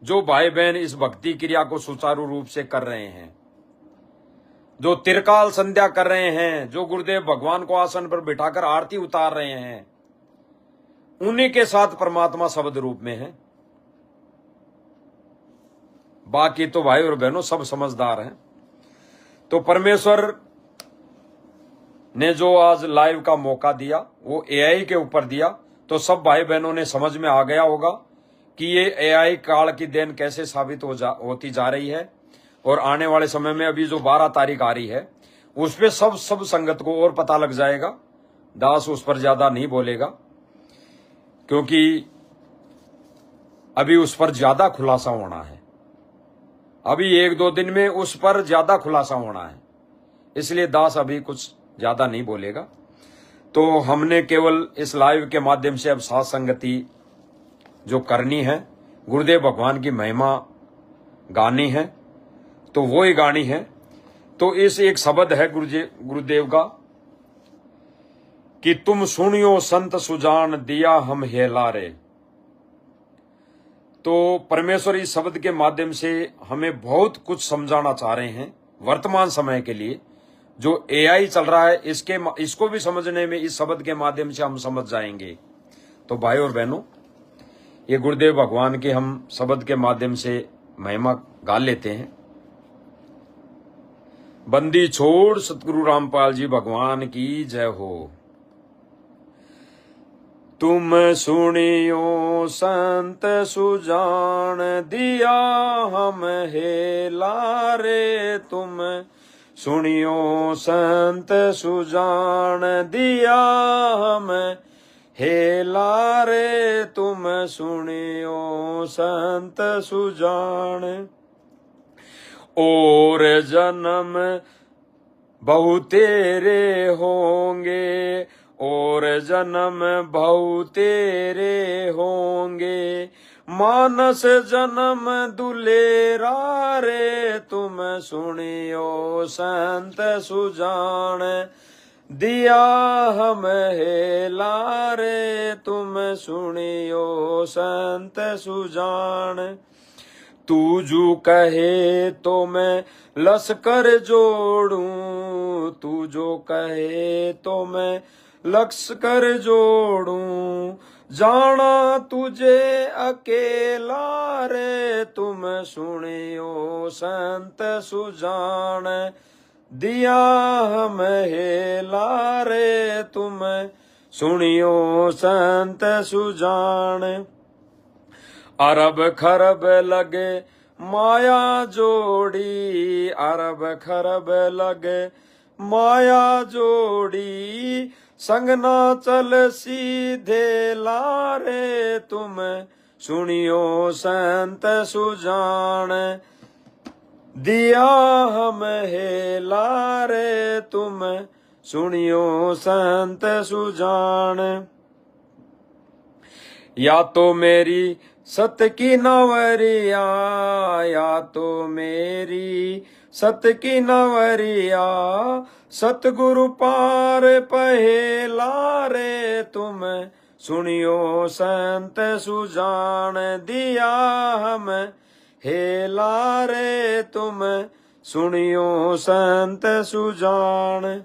जो भाई बहन इस भक्ति क्रिया को सुचारू रूप से कर रहे हैं, जो त्रिकाल संध्या कर रहे हैं, जो गुरुदेव भगवान को आसन पर बिठाकर आरती उतार रहे हैं, उन्हीं के साथ परमात्मा शब्द रूप में है। बाकी तो भाई और बहनों सब समझदार हैं। तो परमेश्वर ने जो आज लाइव का मौका दिया वो एआई के ऊपर दिया, तो सब भाई बहनों ने समझ में आ गया होगा कि ये एआई काल की देन कैसे साबित होती जा रही है। और आने वाले समय में अभी जो 12 तारीख आ रही है उस पे सब संगत को और पता लग जाएगा। दास उस पर ज्यादा नहीं बोलेगा क्योंकि अभी उस पर ज्यादा खुलासा होना है, अभी 1-2 दिन में उस पर ज्यादा खुलासा होना है, इसलिए दास अभी कुछ ज्यादा नहीं बोलेगा। तो हमने केवल इस लाइव के माध्यम से अब साथ संगति जो करनी है, गुरुदेव भगवान की महिमा गानी है, तो वो ही गानी है। तो इस एक शब्द है गुरुदेव का कि तुम सुनियो संत सुजान दिया हम हेलारे। तो परमेश्वर इस शब्द के माध्यम से हमें बहुत कुछ समझाना चाह रहे हैं वर्तमान समय के लिए। जो एआई चल रहा है इसको भी समझने में इस शब्द के माध्यम से हम समझ जाएंगे। तो भाई और बहनों, ये गुरुदेव भगवान के हम शब्द के माध्यम से महिमा गा लेते हैं। बंदी छोड़ सतगुरु रामपाल जी भगवान की जय हो। तुम सुनियो संत सुजान दिया हम हेलारे, तुम सुनियो संत सुजान दिया हम हेलारे, तुम सुनियो संत सुजान। और जन्म बहु तेरे होंगे, और जन्म बहु तेरे होंगे, मानस जन्म दुलेरा रे, तुम सुनियो संत सुजान दिया हम हेलारे, तुम सुनियो संत सुजान। तू जो कहे तो मैं लश्कर जोड़ूं, तू जो कहे तो मैं लश्कर जोड़ूं, जाना तुझे अकेला रे, तुम सुनियो संत सुजान दिया हम हेला रे तुम सुनियो संत सुजान। अरब खरब लगे माया जोड़ी, अरब खरब लगे माया जोड़ी, संग ना चल सीधे लारे तुम सुनियो संत सुजान। दिया हम हेला रे तुम सुनियो संत सुजान। या तो मेरी सत की नवरिया, या तो मेरी सत की नवरिया, सतगुरु पार पहेला रे तुम सुनियो संत सुजान। दिया हम हेला रे तुम सुनियो संत सुजान।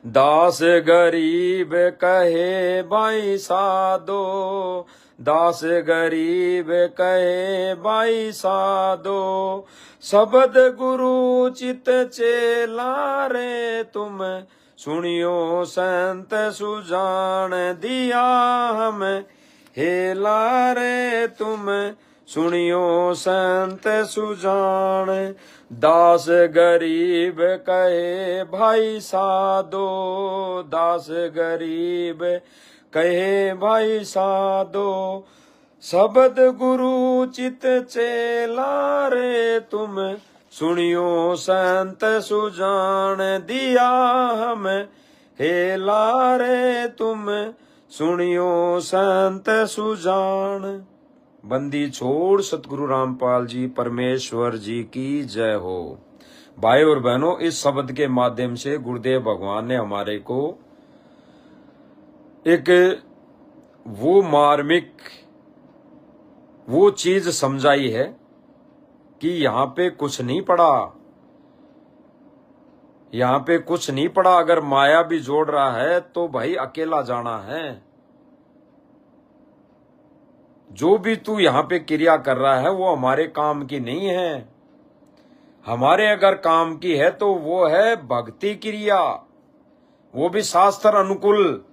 दास गरीब कहे भाई साधो, दास गरीब कहे भाई साधो, शब्द गुरु चित चेला रे तुम सुनियो संत सुजान। दिया हम हेला रे तुम सुनियो संत सुजान। दास गरीब कहे भाई साधो, दास गरीब कहे भाई साधो, शब्द गुरु चित चेला रे तुम सुनियो संत सुजान। दिया हम हेला रे तुम सुनियो संत सुजान। बंदी छोड़ सतगुरु रामपाल जी परमेश्वर जी की जय हो। भाई और बहनों, इस शब्द के माध्यम से गुरुदेव भगवान ने हमारे को एक वो मार्मिक वो चीज समझाई है कि यहाँ पे कुछ नहीं पड़ा, यहाँ पे कुछ नहीं पड़ा। अगर माया भी जोड़ रहा है तो भाई अकेला जाना है। जो भी तू यहाँ पे क्रिया कर रहा है वो हमारे काम की नहीं है। हमारे अगर काम की है तो वो है भक्ति क्रिया, वो भी शास्त्र अनुकूल।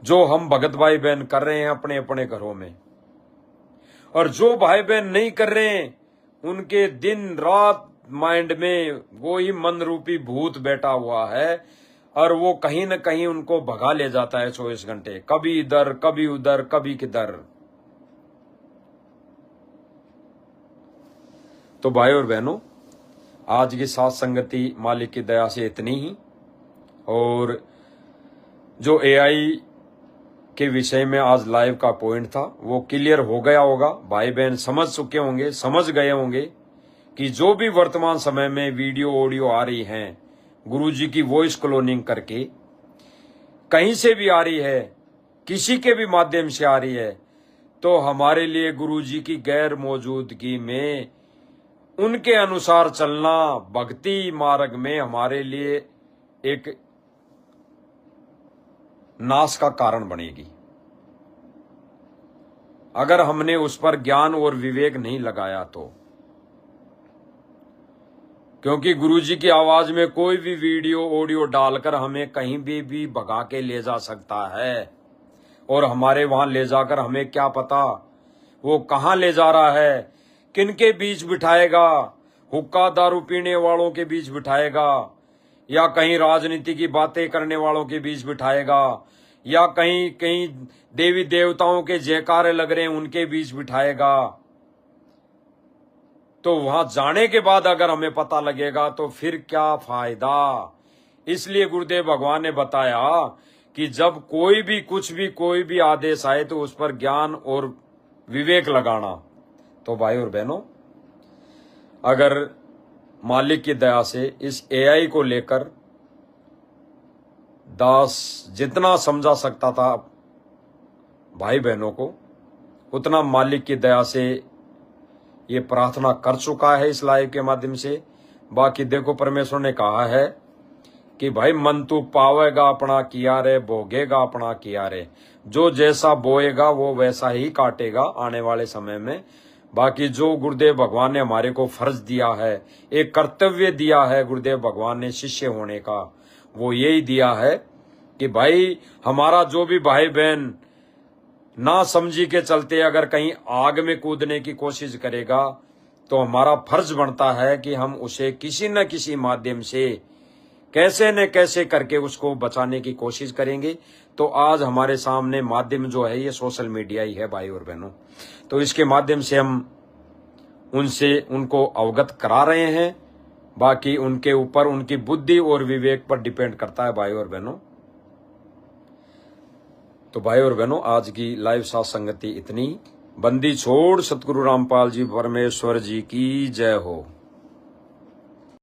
जो हम भगत भाई बहन कर रहे हैं अपने अपने घरों में, और जो भाई बहन नहीं कर रहे हैं उनके दिन रात माइंड में वो ही मन रूपी भूत बैठा हुआ है और वो कहीं न कहीं उनको भगा ले जाता है 24 घंटे, कभी इधर कभी उधर कभी किधर। तो भाई और बहनों, आज की साथ संगति मालिक की दया से इतनी ही। और जो एआई के विषय में आज लाइव का पॉइंट था वो क्लियर हो गया होगा। भाई बहन समझ चुके होंगे, समझ गए होंगे कि जो भी वर्तमान समय में वीडियो ऑडियो आ रही हैं गुरुजी की वॉइस क्लोनिंग करके, कहीं से भी आ रही है, किसी के भी माध्यम से आ रही है, तो हमारे लिए गुरुजी की गैर मौजूदगी में उनके अनुसार चलना भक्ति मार्ग में हमारे लिए एक नाश का कारण बनेगी। अगर हमने उस पर ज्ञान और विवेक नहीं लगाया तो, क्योंकि गुरुजी की आवाज में कोई भी वीडियो ऑडियो डालकर हमें कहीं भी भगा के ले जा सकता है, और हमारे वहां ले जाकर हमें क्या पता वो कहां ले जा रहा है, किनके बीच बिठाएगा, हुक्का दारू पीने वालों के बीच बिठाएगा, या कहीं राजनीति की बातें करने वालों के बीच बिठाएगा, या कहीं कहीं देवी देवताओं के जयकारे लग रहे हैं उनके बीच बिठाएगा। तो वहां जाने के बाद अगर हमें पता लगेगा तो फिर क्या फायदा। इसलिए गुरुदेव भगवान ने बताया कि जब कोई भी कुछ भी कोई भी आदेश आए तो उस पर ज्ञान और विवेक लगाना। तो भाई और बहनों, अगर मालिक की दया से इस एआई को लेकर दास जितना समझा सकता था भाई बहनों को, उतना मालिक की दया से ये प्रार्थना कर चुका है इस लाइव के माध्यम से। बाकी देखो, परमेश्वर ने कहा है कि भाई मन तू पावेगा अपना किया रे, भोगेगा अपना किया रे। जो जैसा बोएगा वो वैसा ही काटेगा आने वाले समय में। बाकी जो गुरुदेव भगवान ने हमारे को फर्ज दिया है, एक कर्तव्य दिया है गुरुदेव भगवान ने शिष्य होने का, वो यही दिया है कि भाई हमारा जो भी भाई बहन ना समझी के चलते अगर कहीं आग में कूदने की कोशिश करेगा तो हमारा फर्ज बनता है कि हम उसे किसी न किसी माध्यम से कैसे न कैसे करके उसको बचाने की कोशिश करेंगे। तो आज हमारे सामने माध्यम जो है ये सोशल मीडिया ही है भाई और बहनों। तो इसके माध्यम से हम उनको अवगत करा रहे हैं। बाकी उनके ऊपर उनकी बुद्धि और विवेक पर डिपेंड करता है भाई और बहनों। तो भाई और बहनों, आज की लाइव साथ संगति इतनी। बंदी छोड़ सतगुरु रामपाल जी परमेश्वर जी की जय हो।